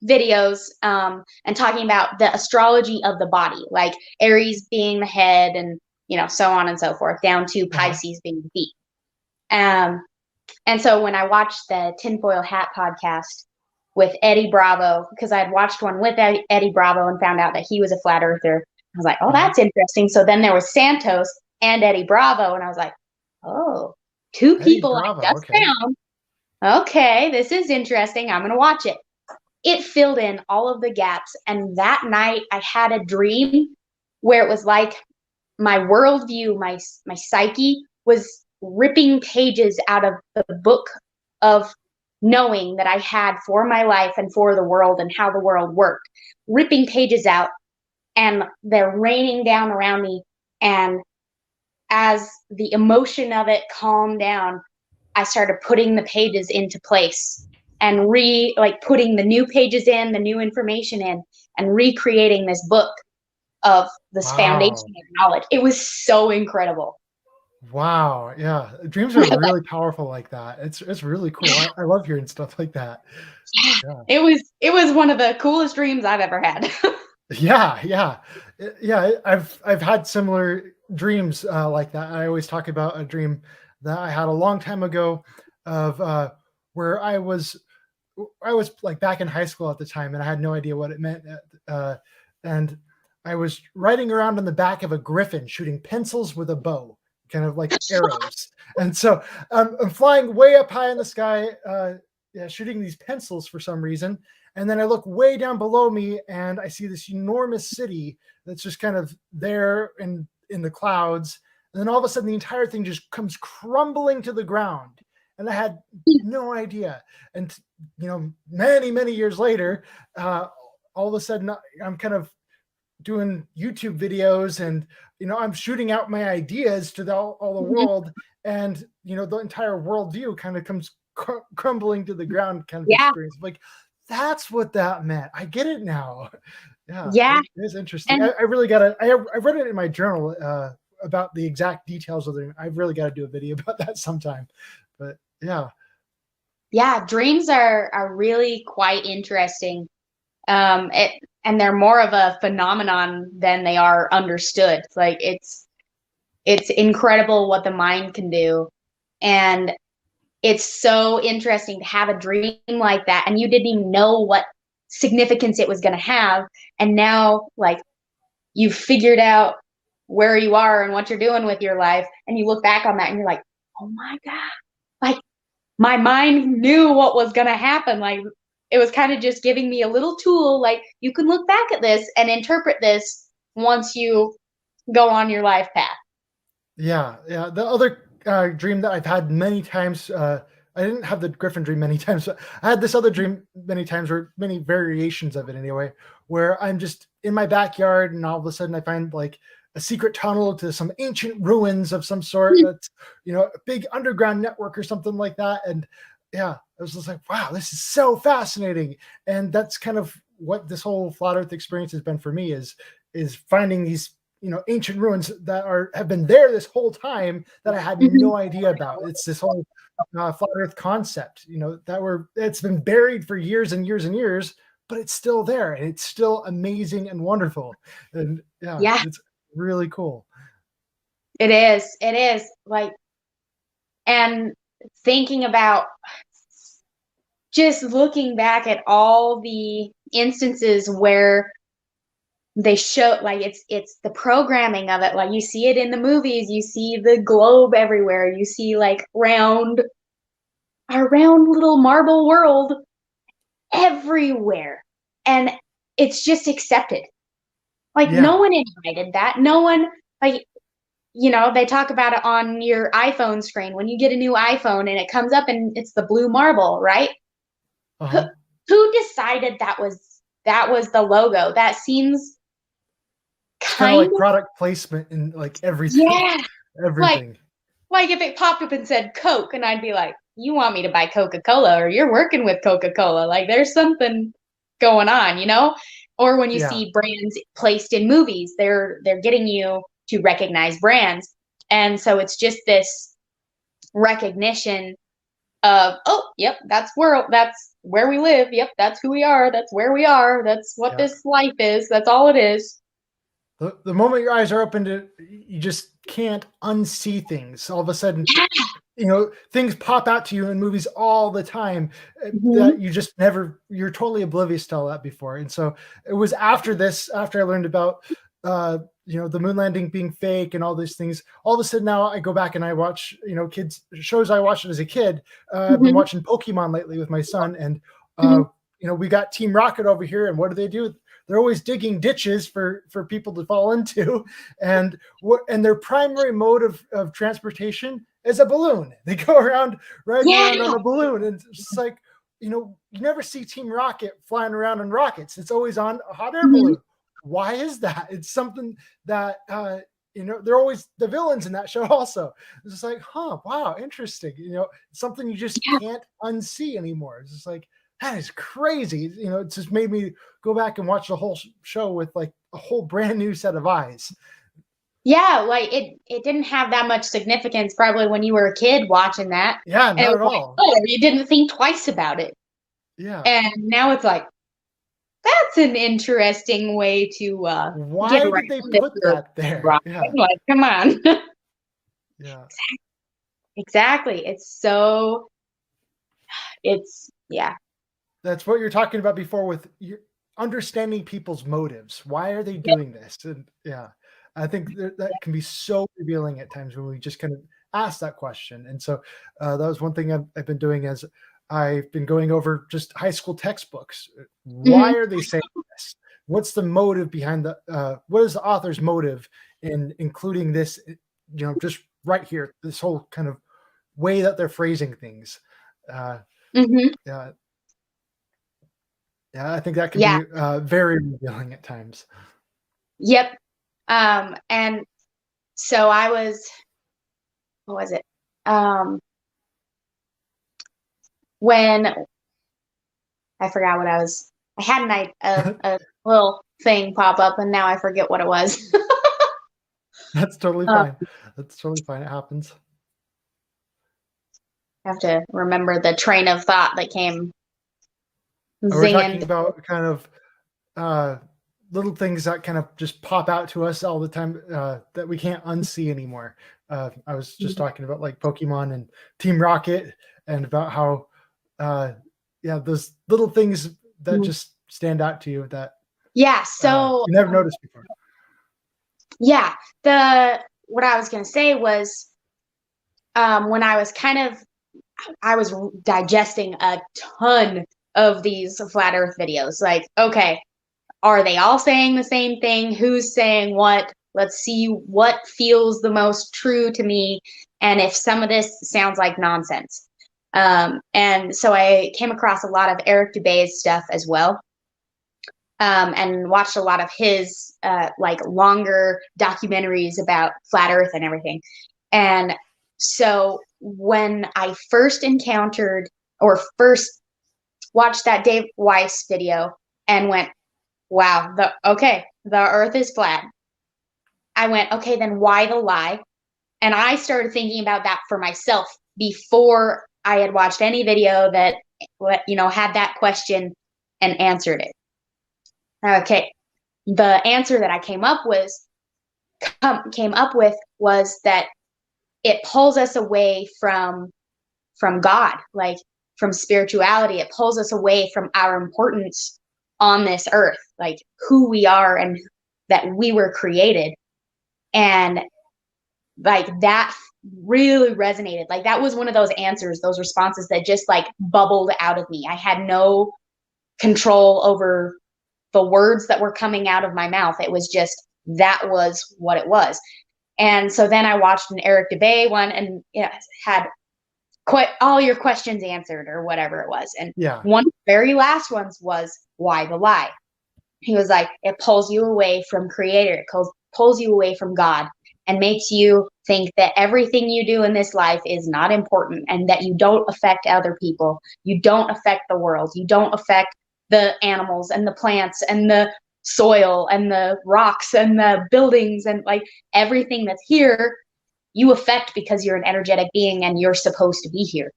videos and talking about the astrology of the body, like Aries being the head and, so on and so forth, down to Pisces being the feet. And so when I watched the Tinfoil Hat podcast with Eddie Bravo, because I had watched one with Eddie Bravo and found out that he was a flat earther, I was like, oh, that's interesting. So then there was Santos and Eddie Bravo, and I was like, oh, two people I just found. Okay, this is interesting. I'm going to watch it. It filled in all of the gaps. And that night I had a dream where it was like my worldview, my psyche was ripping pages out of the book of knowing that I had for my life and for the world and how the world worked, ripping pages out, and they're raining down around me. And as the emotion of it calmed down, I started putting the pages into place and putting the new pages in, the new information in, and recreating this book of this foundation of knowledge. It was so incredible. Wow. Yeah. Dreams are really powerful like that. It's really cool. I love hearing stuff like that. Yeah. It was one of the coolest dreams I've ever had. Yeah. I've had similar dreams like that. I always talk about a dream that I had a long time ago of where I was like back in high school at the time, and I had no idea what it meant. And I was riding around on the back of a griffin shooting pencils with a bow, kind of like arrows. And so I'm flying way up high in the sky, shooting these pencils for some reason. And then I look way down below me and I see this enormous city that's just kind of there. And in the clouds, and then all of a sudden the entire thing just comes crumbling to the ground. And I had no idea. And many years later, all of a sudden I'm kind of doing YouTube videos, and I'm shooting out my ideas to all the world, and the entire worldview kind of comes crumbling to the ground, kind of experience. Like, that's what that meant. I get it now. Yeah, it is interesting. I really gotta. I read it in my journal about the exact details of it. I've really got to do a video about that sometime. But yeah, dreams are really quite interesting. And they're more of a phenomenon than they are understood. Like, it's incredible what the mind can do. And it's so interesting to have a dream like that, and you didn't even know what significance it was going to have. And now, like, you've figured out where you are and what you're doing with your life, and you look back on that and you're like, oh my God, like, my mind knew what was going to happen. Like, it was kind of just giving me a little tool, like, you can look back at this and interpret this once you go on your life path. Yeah. The other dream that I've had many times, I didn't have the Griffin dream many times, but I had this other dream many times, or many variations of it anyway, where I'm just in my backyard and all of a sudden I find like a secret tunnel to some ancient ruins of some sort that's, a big underground network or something like that. And yeah, I was just like, wow, this is so fascinating. And that's kind of what this whole flat earth experience has been for me, is finding these ancient ruins that have been there this whole time that I had no idea about. It's this whole flat earth concept, it's been buried for years and years and years, but it's still there, and it's still amazing and wonderful. And yeah. It's really cool. It is like, and thinking about just looking back at all the instances where they show, like, it's the programming of it. Like, you see it in the movies, you see the globe everywhere, you see like our round little marble world everywhere, and it's just accepted. Like, no one invited that. No one, like, they talk about it on your iPhone screen when you get a new iPhone and it comes up and it's the blue marble, right? Who decided that was the logo? That seems kind of like product placement in like everything. Yeah. Everything. Like if it popped up and said Coke, and I'd be like, you want me to buy Coca-Cola, or you're working with Coca-Cola. Like, there's something going on, Or when you see brands placed in movies, they're getting you to recognize brands. And so it's just this recognition of, oh, yep, that's where we live. Yep, that's who we are. That's where we are. That's what this life is. That's all it is. The moment your eyes are open to, you just can't unsee things. All of a sudden, things pop out to you in movies all the time that you just you're totally oblivious to all that before. And so it was after I learned about, the moon landing being fake and all these things, all of a sudden now I go back and I watch, kids shows I watched as a kid. I've been watching Pokemon lately with my son, and, we got Team Rocket over here, and what do? They're always digging ditches for people to fall into, and their primary mode of transportation is a balloon. They go around riding around on a balloon, and it's just like, you never see Team Rocket flying around on rockets. It's always on a hot air balloon. Why is that? It's something that they're always the villains in that show also. It's just like, wow, interesting. Something you just can't unsee anymore. It's just like, that is crazy. It just made me go back and watch the whole show with like a whole brand new set of eyes. Yeah, like it didn't have that much significance probably when you were a kid watching that. Yeah, not at all. You didn't think twice about it. Yeah. And now it's like, that's an interesting way to why did they put that there? Yeah. Like, come on. Yeah. Exactly. That's what you're talking about before with understanding people's motives. Why are they doing this? And I think that can be so revealing at times when we just kind of ask that question. And so that was one thing I've been doing, as I've been going over just high school textbooks. Why are they saying this? what's the motive behind what is the author's motive in including this, just right here, this whole kind of way that they're phrasing things. Mhm. Yeah, I think that can Yeah. be very revealing at times. Yep. And so I was, what was it? When I forgot what I had a little thing pop up and now I forget what it was. That's totally fine. That's totally fine. It happens. I have to remember the train of thought that came We're talking zinging. about kind of little things that kind of just pop out to us all the time that we can't unsee anymore. I was just talking about like Pokemon and Team Rocket, and about how those little things that just stand out to you that Yeah. So you never noticed before. yeah, what I was gonna say was when I was digesting a ton of these flat Earth videos. Like, okay, are they all saying the same thing? Who's saying what? Let's see what feels the most true to me, and if some of this sounds like nonsense. And so I came across a lot of Eric Dubay's stuff as well, and watched a lot of his like longer documentaries about flat Earth and everything. And so when I first encountered or first watched that Dave Weiss video and went, wow, the Earth is flat. I went, okay, then why the lie? And I started thinking about that for myself before I had watched any video that had that question and answered it. Okay, the answer that I came up with was that it pulls us away from God, like from spirituality. It pulls us away from our importance on this earth, like who we are and that we were created. And like that really resonated. Like that was one of those answers, those responses that just like bubbled out of me. I had no control over the words that were coming out of my mouth. It was just, that was what it was. And so then I watched an Eric Dubay one and it had quite all your questions answered or whatever it was. And one of the very last ones was, why the lie? He was like, it pulls you away from creator. It pulls you away from God and makes you think that everything you do in this life is not important and that you don't affect other people. You don't affect the world. You don't affect the animals and the plants and the soil and the rocks and the buildings and like everything that's here you affect because you're an energetic being and you're supposed to be here.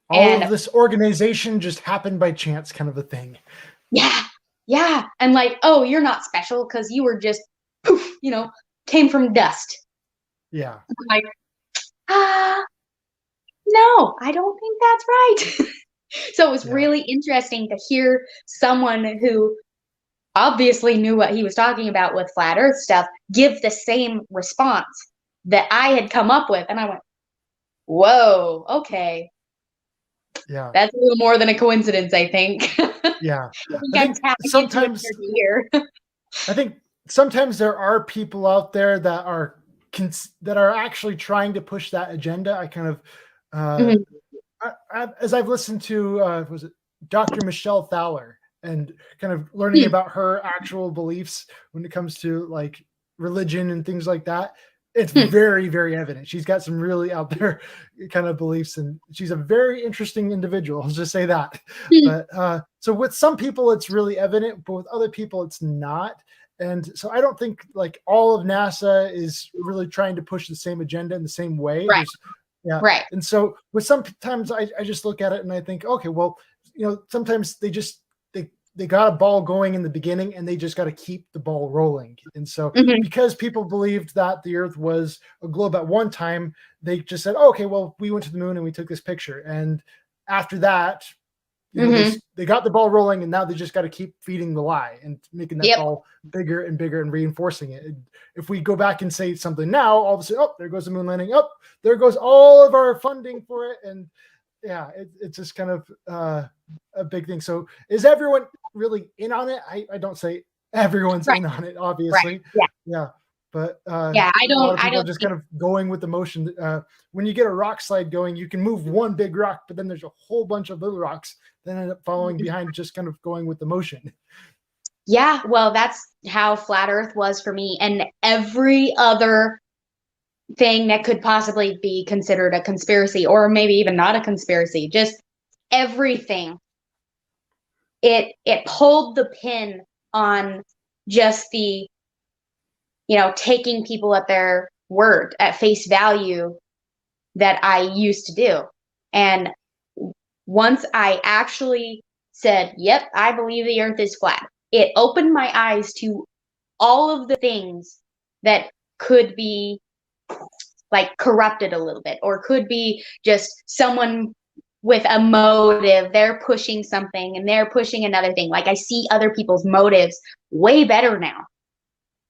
All of this organization just happened by chance, kind of a thing. Yeah. And like, oh, you're not special because you were just poof, came from dust. Yeah. I'm like, no, I don't think that's right. So it was really interesting to hear someone who obviously knew what he was talking about with flat Earth stuff give the same response that I had come up with. And I went, whoa, okay. Yeah. That's a little more than a coincidence, I think. Yeah. I think sometimes here. I think sometimes there are people out there that are actually trying to push that agenda. I kind of as I've listened to was it Dr. Michelle Thaler and kind of learning about her actual beliefs when it comes to like religion and things like that. It's very, very evident. She's got some really out there kind of beliefs, and she's a very interesting individual. I'll just say that. But so with some people, it's really evident, but with other people, it's not. And so I don't think like all of NASA is really trying to push the same agenda in the same way. Right. Right. And so with sometimes I just look at it and I think, okay, well, sometimes they got a ball going in the beginning and they just got to keep the ball rolling. And so because people believed that the Earth was a globe at one time, they just said, oh, okay, well, we went to the moon and we took this picture. And after that, they got the ball rolling, and now they just got to keep feeding the lie and making that ball bigger and bigger and reinforcing it. And if we go back and say something now, all of a sudden, oh, there goes the moon landing. Oh, there goes all of our funding for it. And yeah, it's just kind of a big thing. So is everyone really in on it? I don't say everyone's Right. in on it, Right. obviously. Yeah. Yeah. But Yeah. a lot of I people are don't just think, kind of going with the motion. When you get a rock slide going, you can move one big rock, but then there's a whole bunch of little rocks that end up following behind, just kind of going with the motion. yeah, well, that's how flat earth was for me. And every other thing that could possibly be considered a conspiracy, or maybe even not a conspiracy, just everything. It pulled the pin on just the, taking people at their word, at face value, that I used to do. And once I actually said, yep, I believe the earth is flat, it opened my eyes to all of the things that could be like corrupted a little bit, or could be just someone with a motive. They're pushing something and they're pushing another thing. Like I see other people's motives way better now.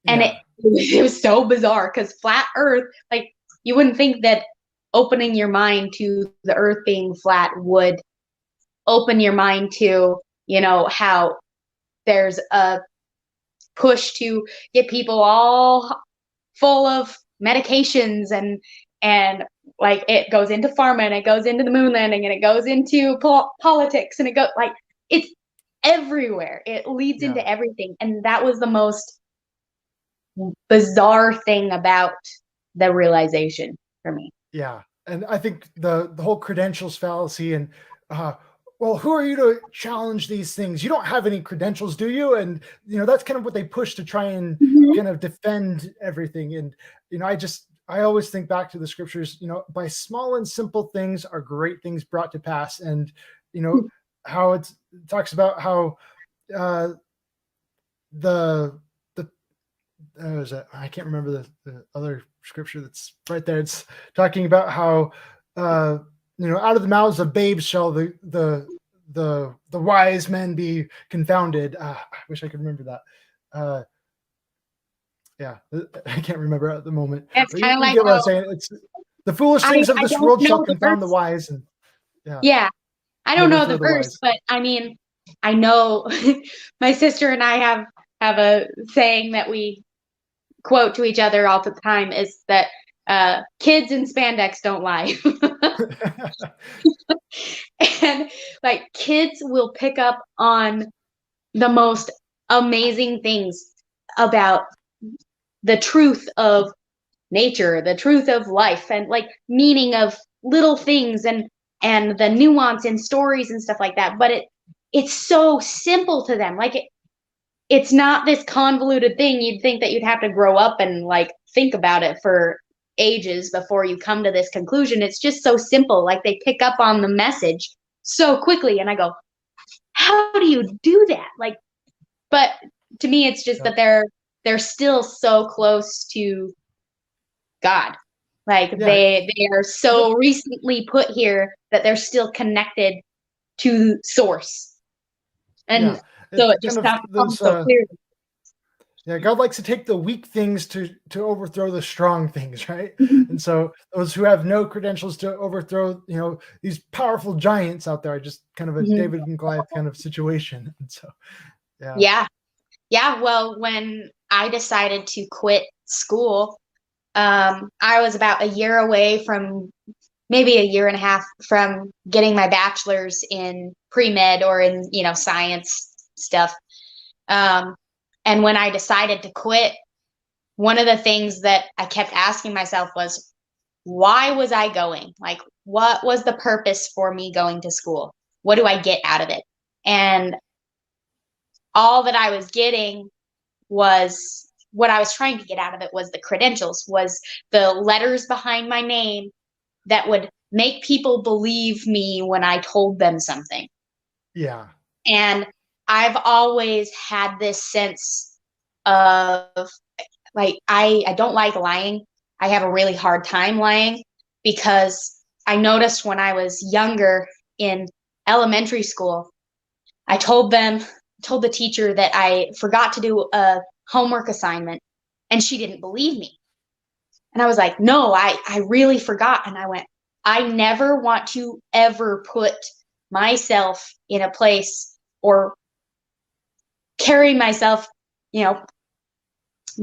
And Yeah. it was so bizarre because flat earth, like you wouldn't think that opening your mind to the earth being flat would open your mind to, how there's a push to get people all full of medications, and like it goes into pharma, and it goes into the moon landing, and it goes into politics, and it goes like it's everywhere. It leads Yeah. into everything. And that was the most bizarre thing about the realization for me. Yeah. And I think the whole credentials fallacy and well, who are you to challenge these things? You don't have any credentials, do you? And that's kind of what they push to try and Mhm. kind of defend everything. And I always think back to the scriptures, by small and simple things are great things brought to pass. And how it talks about how uh the I can't remember the other scripture that's right there. It's talking about how out of the mouths of babes shall the wise men be confounded. I wish I could remember that. Yeah, I can't remember at the moment. It's But kind of you like get what I'm how saying. It's the foolish I, things of I this don't world shall know the confound the verse. wise, and yeah, Yeah, I don't know overthrow the the verse, wise. but I mean, I know my sister and I have a saying that we quote to each other all the time, is that kids in spandex don't lie. And like kids will pick up on the most amazing things about the truth of nature, the truth of life, and like meaning of little things, and the nuance in stories and stuff like that. But it's so simple to them. Like it's not this convoluted thing. You'd think that you'd have to grow up and like think about it for ages before you come to this conclusion. It's just so simple. Like they pick up on the message so quickly, and I go, how do you do that? Like, but to me, it's just Yeah. that they're still so close to God. Like Yeah. they are so recently put here that they're still connected to source. And Yeah. so It's it kind just of comes those so clearly. Yeah, God likes to take the weak things to overthrow the strong things, right? Mhm. And so those who have no credentials to overthrow, these powerful giants out there are just kind of a Mhm. David and Goliath kind of situation. And so, yeah, Yeah. Yeah. Well, when I decided to quit school, I was about a year away from, maybe a year and a half from getting my bachelor's in pre-med, or in, science stuff. Um, and when I decided to quit, one of the things that I kept asking myself was, why was I going? Like, what was the purpose for me going to school? What do I get out of it? And all that I was getting was, what I was trying to get out of it was the credentials, was the letters behind my name that would make people believe me when I told them something. yeah, And I've always had this sense of like, I don't like lying. I have a really hard time lying, because I noticed when I was younger in elementary school, I told the teacher that I forgot to do a homework assignment, and she didn't believe me. And I was like, no, I really forgot. And I went, I never want to ever put myself in a place, or carry myself,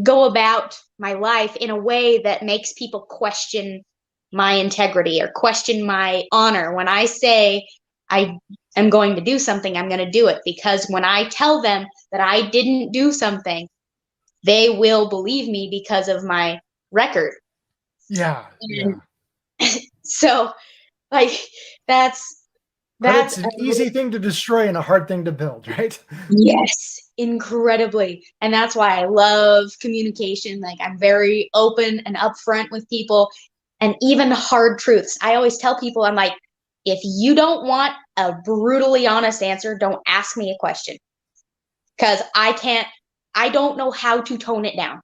go about my life in a way that makes people question my integrity or question my honor. When I say I am going to do something, I'm going to do it, because when I tell them that I didn't do something, they will believe me because of my record. Yeah. Yeah. So like that's But it's an easy thing to destroy and a hard thing to build, right? Yes, incredibly. And that's why I love communication. Like, I'm very open and upfront with people, and even hard truths. I always tell people, I'm like, if you don't want a brutally honest answer, don't ask me a question, because I don't know how to tone it down.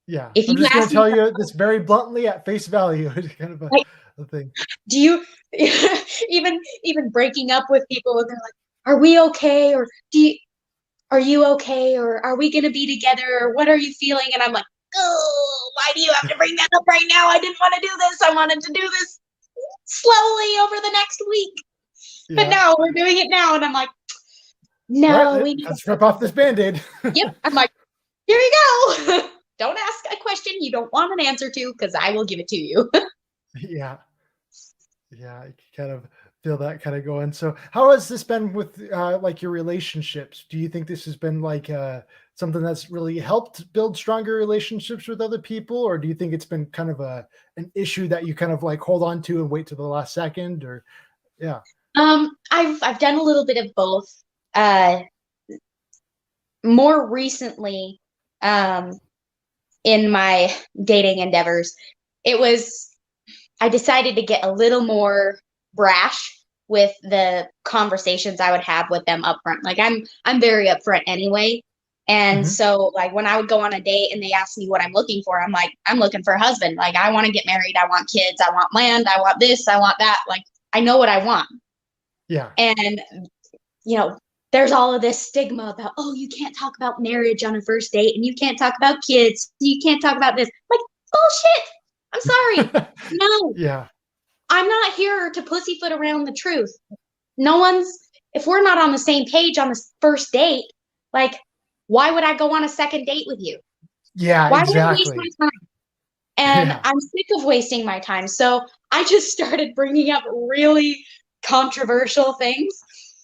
Yeah. If I'm you just going ask to me, tell you this very bluntly at face value. It's kind of like, a thing. do you even breaking up with people, and they're like, are we okay? Or are you okay? Or are we going to be together? Or what are you feeling? And I'm like, oh, why do you have to bring that up right now? I didn't want to do this. I wanted to do this slowly over the next week. But Yeah. no, we're doing it now. And I'm like, no, Well, we need let's rip off this Band-Aid. Yep. I'm like, here you go. Don't ask a question you don't want an answer to, because I will give it to you. Yeah. Yeah. I can kind of feel that kind of going. So how has this been with like your relationships? Do you think this has been like something that's really helped build stronger relationships with other people? Or do you think it's been kind of an issue that you kind of like hold on to and wait to the last second? Or yeah. I've done a little bit of both. More recently, in my dating endeavors, I decided to get a little more brash with the conversations I would have with them upfront. Like, I'm very upfront anyway. And Mhm. so like when I would go on a date and they ask me what I'm looking for, I'm like, I'm looking for a husband. Like, I want to get married. I want kids. I want land. I want this. I want that. Like, I know what I want. Yeah. And, you know, there's all of this stigma about, oh, you can't talk about marriage on a first date, and you can't talk about kids. You can't talk about this. Like, bullshit. I'm sorry. No, Yeah. I'm not here to pussyfoot around the truth. If we're not on the same page on the first date, like, why would I go on a second date with you? Yeah, Why would I waste exactly. my time? And Yeah. I'm sick of wasting my time. So I just started bringing up really controversial things.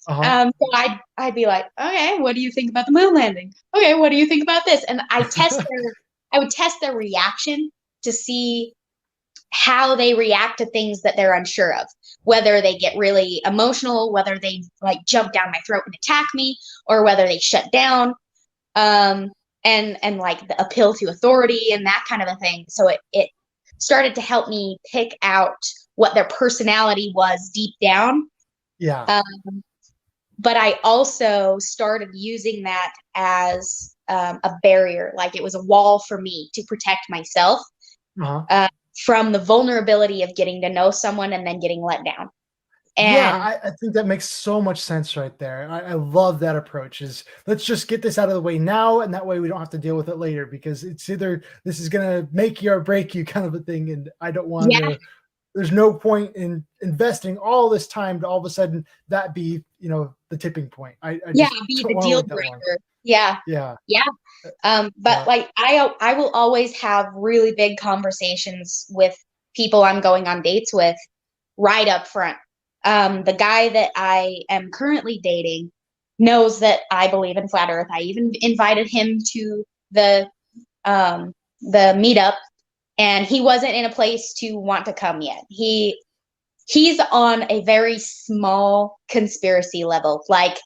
Uh-huh. So I'd be like, okay, what do you think about the moon landing? Okay, what do you think about this? And I would test their reaction to see how they react to things that they're unsure of, whether they get really emotional, whether they like jump down my throat and attack me, or whether they shut down, and like the appeal to authority and that kind of a thing. So it started to help me pick out what their personality was deep down. Yeah. But I also started using that as a barrier. Like, it was a wall for me to protect myself Uh-huh. from the vulnerability of getting to know someone and then getting let down. Yeah, And I think that makes so much sense right there. And I love that approach is let's just get this out of the way now. And that way we don't have to deal with it later, because it's either this is going to make you or break you kind of a thing. And I don't want yeah, to, there's no point in investing all this time to all of a sudden that be, the tipping point. I yeah, just be don't the want to deal wait that long. breaker. Yeah, Yeah. yeah. But Yeah. like I will always have really big conversations with people I'm going on dates with right up front. The guy that I am currently dating knows that I believe in flat Earth. I even invited him to the meetup, and he wasn't in a place to want to come yet. He's on a very small conspiracy level. Like,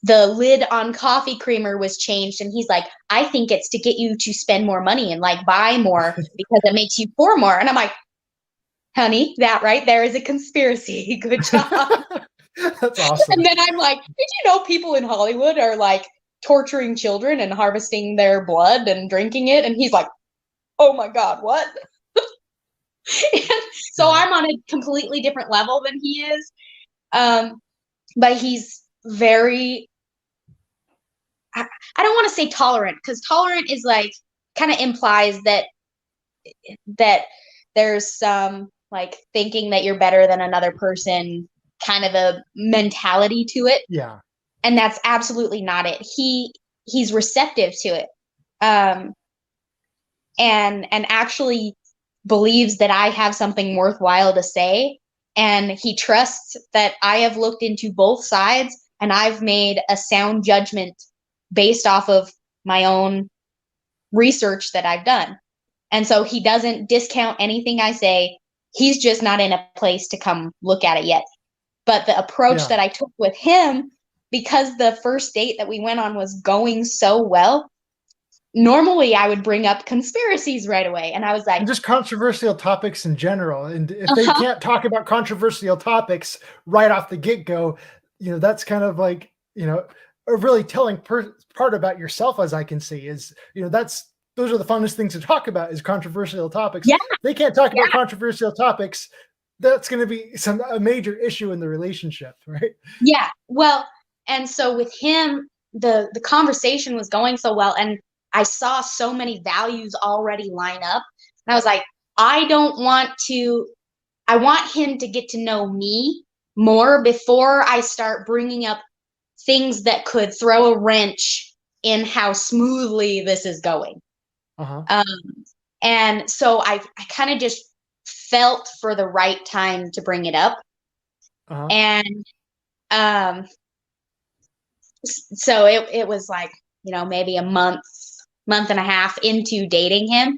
the lid on coffee creamer was changed, and he's like, I think it's to get you to spend more money and like buy more because it makes you pour more. And I'm like, honey, that right there is a conspiracy. Good job. That's awesome. And then I'm like, did you know people in Hollywood are like torturing children and harvesting their blood and drinking it? And he's like, oh my God, what? So Yeah. I'm on a completely different level than he is. But he's very, I don't want to say tolerant, because tolerant is like kind of implies that there's some like thinking that you're better than another person kind of a mentality to it. Yeah. And that's absolutely not it. He's receptive to it. um, and actually believes that I have something worthwhile to say. And he trusts that I have looked into both sides and I've made a sound judgment based off of my own research that I've done. And so he doesn't discount anything I say. He's just not in a place to come look at it yet. But the approach that I took with him, because the first date that we went on was going so well, normally I would bring up conspiracies right away. And I was like, and just controversial topics in general. And if they can't talk about controversial topics right off the get-go, that's kind of like, a really telling part about yourself, as I can see, is, those are the funnest things to talk about, is controversial topics. Yeah. They can't talk about controversial topics. That's going to be a major issue in the relationship, right? Yeah. Well, and so with him, the conversation was going so well, and I saw so many values already line up. And I was like, I want him to get to know me more before I start bringing up things that could throw a wrench in how smoothly this is going. And so I kind of just felt for the right time to bring it up. And so it was like, maybe a month and a half into dating him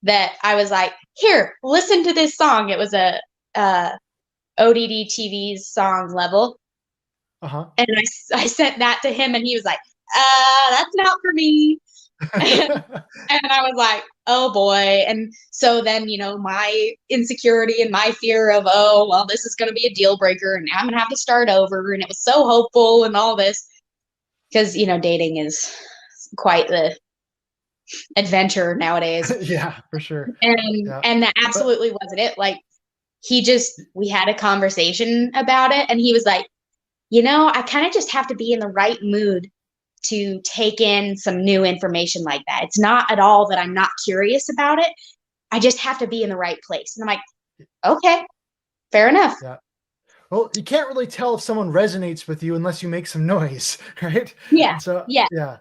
that I was like, here, listen to this song. It was a ODD TV's song Level. And I sent that to him and he was like, that's not for me. And I was like, oh boy. And so then, my insecurity and my fear of, oh, well, this is going to be a deal breaker and I'm going to have to start over. And it was so hopeful and all this, because, dating is quite the adventure nowadays. Yeah, for sure. And that absolutely wasn't it. Like, we had a conversation about it and he was like, I kind of just have to be in the right mood to take in some new information like that. It's not at all that I'm not curious about it. I just have to be in the right place. And I'm like, okay, fair enough. Yeah. Well, you can't really tell if someone resonates with you unless you make some noise, right? Yeah. So, yeah. Yeah.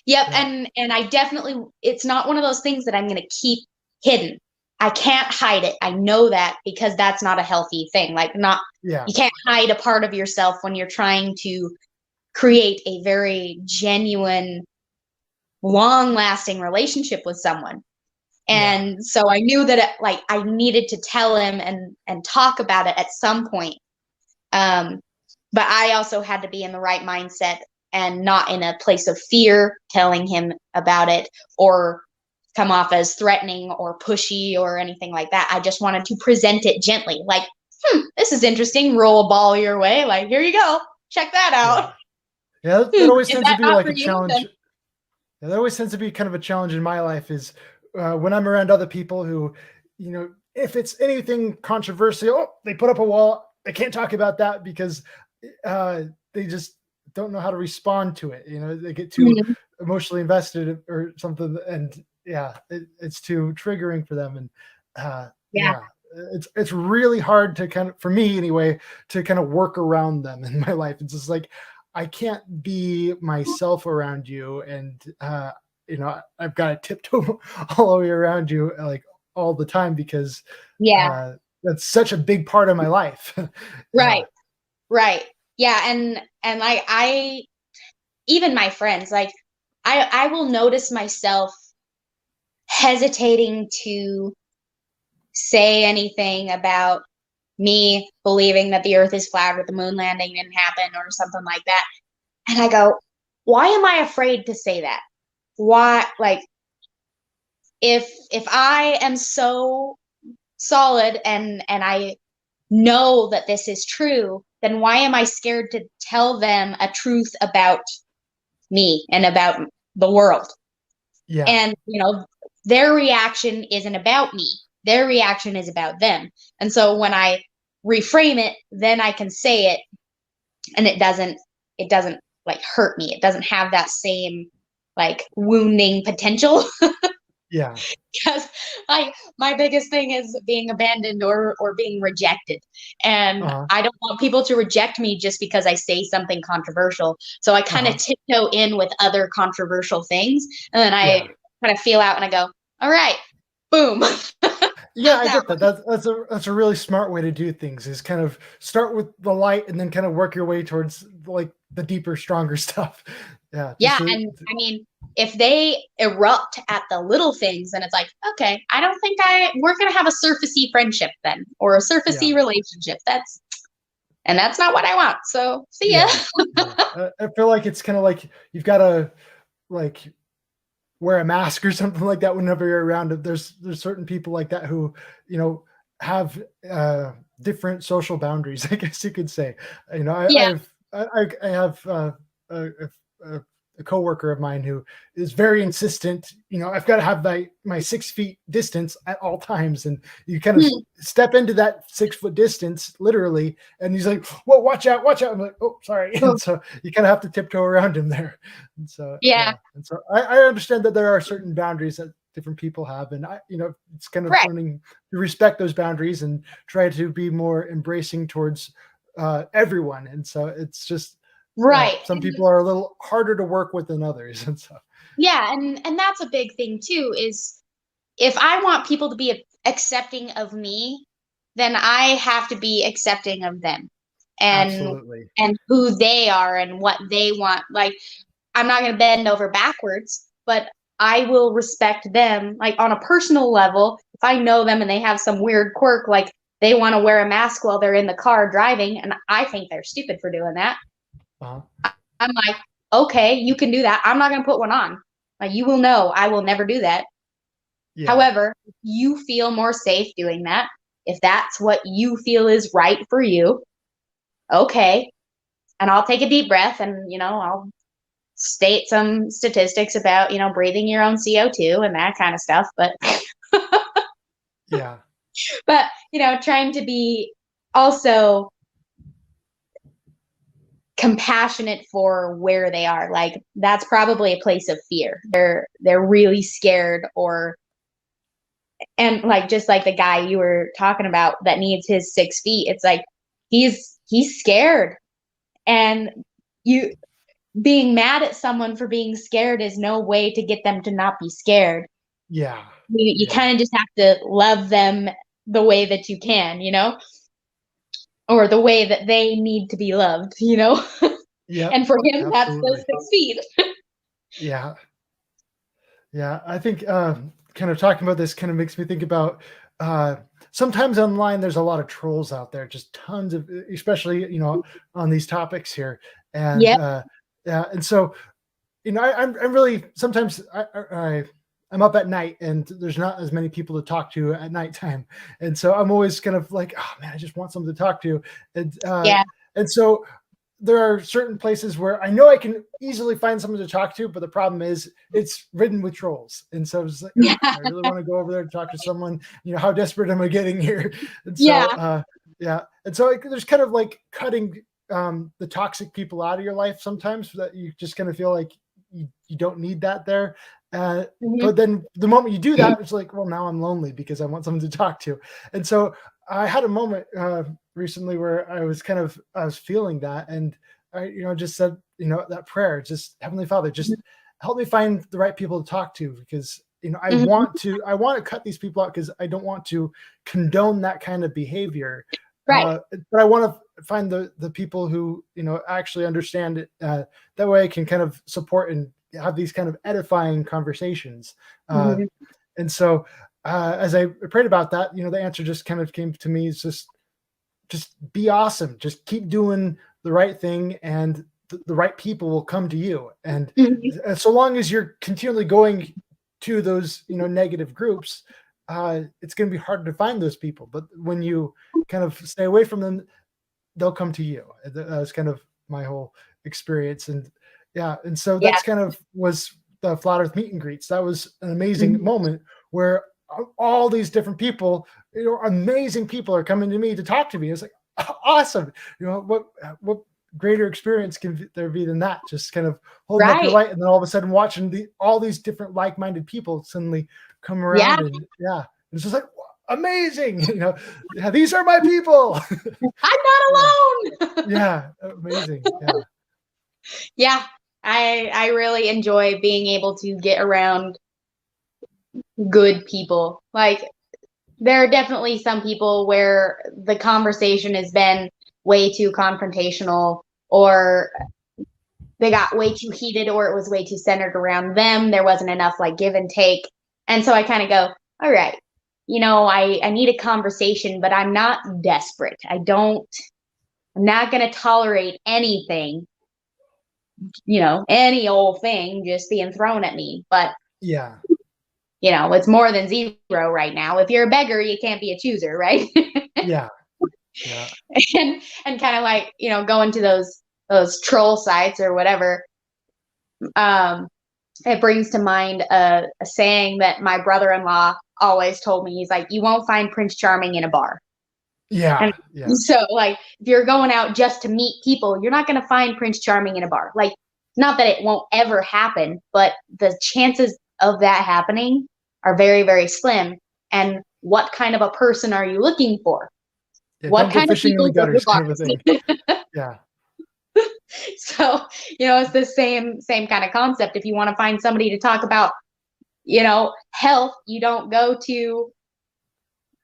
Yep. Yeah. And I definitely, it's not one of those things that I'm going to keep hidden. I can't hide it. I know that, because that's not a healthy thing. Like, you can't hide a part of yourself when you're trying to create a very genuine, long-lasting relationship with someone. And so I knew that I needed to tell him and talk about it at some point. But I also had to be in the right mindset and not in a place of fear telling him about it or come off as threatening or pushy or anything like that. I just wanted to present it gently, like, this is interesting. Roll a ball your way. Like, here you go. Check that out. Yeah, that always tends to be like a challenge. Yeah, that always tends to be kind of a challenge in my life, is when I'm around other people who, if it's anything controversial, they put up a wall. They can't talk about that because they just don't know how to respond to it. They get too emotionally invested or something, and it's too triggering for them. And it's really hard to for me anyway, to work around them in my life. It's just like, I can't be myself around you, and I've got to tiptoe all the way around you like all the time, because that's such a big part of my life. Right. Yeah. And like, even my friends, like, I will notice myself hesitating to say anything about me believing that the earth is flat or the moon landing didn't happen or something like that. And I go, why am I afraid to say that? Why? Like, if I am so solid and I know that this is true, then why am I scared to tell them a truth about me and about the world? Yeah. And, their reaction isn't about me. Their reaction is about them. And so when I reframe it, then I can say it, and it doesn't like hurt me. It doesn't have that same like wounding potential. Yeah. Because like my biggest thing is being abandoned or being rejected, and Uh-huh. I don't want people to reject me just because I say something controversial. So I kind of Uh-huh. tiptoe in with other controversial things, and then Yeah. I kind of feel out and I go, all right, boom. Yeah, How's I that? get that. That's a really smart way to do things, is kind of start with the light and then kind of work your way towards like the deeper, stronger stuff. Yeah, just Yeah, and I mean, if they erupt at the little things, then it's like, okay, I don't think we're gonna have a surfacey friendship then, or a yeah, surfacey relationship. That's not what I want. So see ya. yeah, yeah. I feel like it's kind of like you've got to like wear a mask or something like that whenever you're around it. There's certain people like that who, you know, have different social boundaries, I guess you could say. You know, Yeah. I have a, a, a coworker of mine who is very insistent. You know, I've got to have my 6 feet distance at all times, and you kind of Hmm. step into that 6 foot distance literally, and he's like, "Whoa, watch out, watch out!" I'm like, "Oh, sorry," and so you kind of have to tiptoe around him there. And so Yeah. yeah, and so I understand that there are certain boundaries that different people have, and it's kind of Right. learning to respect those boundaries and try to be more embracing towards everyone. And so it's just Right. some people are a little harder to work with than others, and so Yeah, and that's a big thing too, is if I want people to be accepting of me, then I have to be accepting of them and absolutely, who they are and what they want. Like I'm not going to bend over backwards, but I will respect them like on a personal level. If I know them and they have some weird quirk, like they want to wear a mask while they're in the car driving, and I think they're stupid for doing that, uh-huh. I'm like, okay, you can do that. I'm not going to put one on. Like you will know I will never do that. Yeah, However, if you feel more safe doing that, if that's what you feel is right for you, okay. And I'll take a deep breath and, I'll state some statistics about, breathing your own CO2 and that kind of stuff. yeah, But, trying to be also compassionate for where they are. Like that's probably a place of fear. They're really scared, and like just like the guy you were talking about that needs his 6 feet, it's like he's scared, and you being mad at someone for being scared is no way to get them to not be scared. yeah, You yeah, kind of just have to love them the way that you can, or the way that they need to be loved. yep, And for him that's the absolutely, 6 feet. yeah. Yeah, I think kind of talking about this kind of makes me think about uh, sometimes online there's a lot of trolls out there, just tons of, especially on these topics here, and Yep. yeah, and so I'm really sometimes I'm up at night and there's not as many people to talk to at nighttime, and so I'm always kind of like, oh man, I just want someone to talk to, Yeah. and so there are certain places where I know I can easily find someone to talk to, but the problem is it's ridden with trolls. And so it's like, Yeah. I really want to go over there to talk to someone. How desperate am I getting here? And so, Yeah. yeah. And so there's kind of like cutting the toxic people out of your life sometimes, so that you just kind of feel like you don't need that there. Mhm. But then the moment you do that, it's like, well, now I'm lonely because I want someone to talk to. And so I had a moment recently where I was feeling that, and I just said that prayer, just Heavenly Father, just help me find the right people to talk to, because I Mhm. want to cut these people out because I don't want to condone that kind of behavior, Right. but I want to find the people who actually understand it, that way I can kind of support and have these kind of edifying conversations. Mhm. And so as I prayed about that, the answer just kind of came to me. It's just be awesome. Just keep doing the right thing, and the right people will come to you. And Mhm. so long as you're continually going to those, negative groups, it's going to be hard to find those people. But when you kind of stay away from them, they'll come to you. That's kind of my whole experience. And yeah, and so Yeah. that's kind of was the Flat Earth meet and greets. That was an amazing Mhm. moment where all these different people, amazing people are coming to me to talk to me. It's like awesome. What greater experience can there be than that? Just kind of holding up your Right. light, and then all of a sudden watching all these different like-minded people suddenly come around, Yeah. and it's just like amazing. These are my people. I'm not alone. Yeah, amazing. Yeah. Yeah, I really enjoy being able to get around good people. Like, there are definitely some people where the conversation has been way too confrontational, or they got way too heated, or it was way too centered around them. There wasn't enough like give and take. And so I kind of go, all right, I need a conversation, but I'm not desperate. I'm not going to tolerate anything, any old thing just being thrown at me. But, Yeah. it's more than zero right now. If you're a beggar, you can't be a chooser, right? Yeah. Yeah. and kind of like, going to those troll sites or whatever. It brings to mind a saying that my brother-in-law always told me. He's like, you won't find Prince Charming in a bar. Yeah. And Yeah. so, like, if you're going out just to meet people, you're not going to find Prince Charming in a bar. Like, not that it won't ever happen, but the chances of that happening are very, very slim. And what kind of a person are you looking for? Yeah, What don't go kind of fishing in the people go to gutters, kind of a bars? thing. Yeah. So, it's the same kind of concept. If you want to find somebody to talk about, health, you don't go to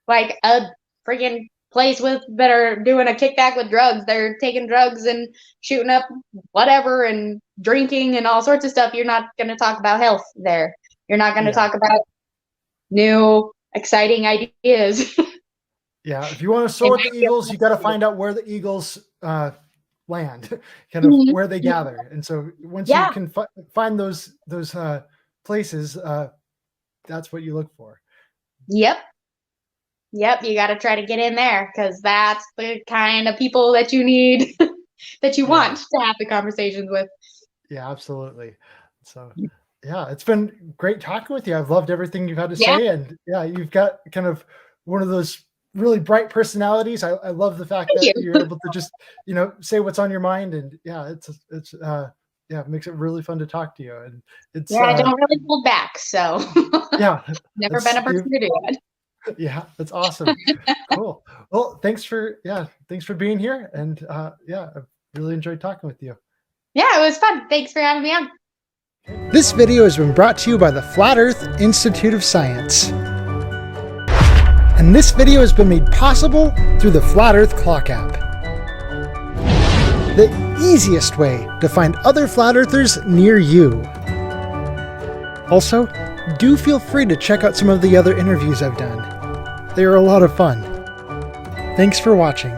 like a freaking place that are doing a kickback with drugs. They're taking drugs and shooting up whatever and drinking and all sorts of stuff. You're not going to talk about health there. You're not going to talk about new exciting ideas. Yeah. If you want to soar with the eagles, you got to find out where the eagles land, kind of where they gather. And so once you can find those places, that's what you look for. Yep. You got to try to get in there, because that's the kind of people that you need, that you want to have the conversations with. Yeah, absolutely. So yeah, it's been great talking with you. I've loved everything you've had to say. And you've got kind of one of those really bright personalities. I love the fact that you're able to just, say what's on your mind. And it makes it really fun to talk to you. And it's I don't really hold back. So never been a person to do it. Yeah, that's awesome. Cool. Well, thanks for being here. And I really enjoyed talking with you. Yeah, it was fun. Thanks for having me on. This video has been brought to you by the Flat Earth Institute of Science. And this video has been made possible through the Flat Earth Clock app. The easiest way to find other Flat Earthers near you. Also, do feel free to check out some of the other interviews I've done. They are a lot of fun. Thanks for watching.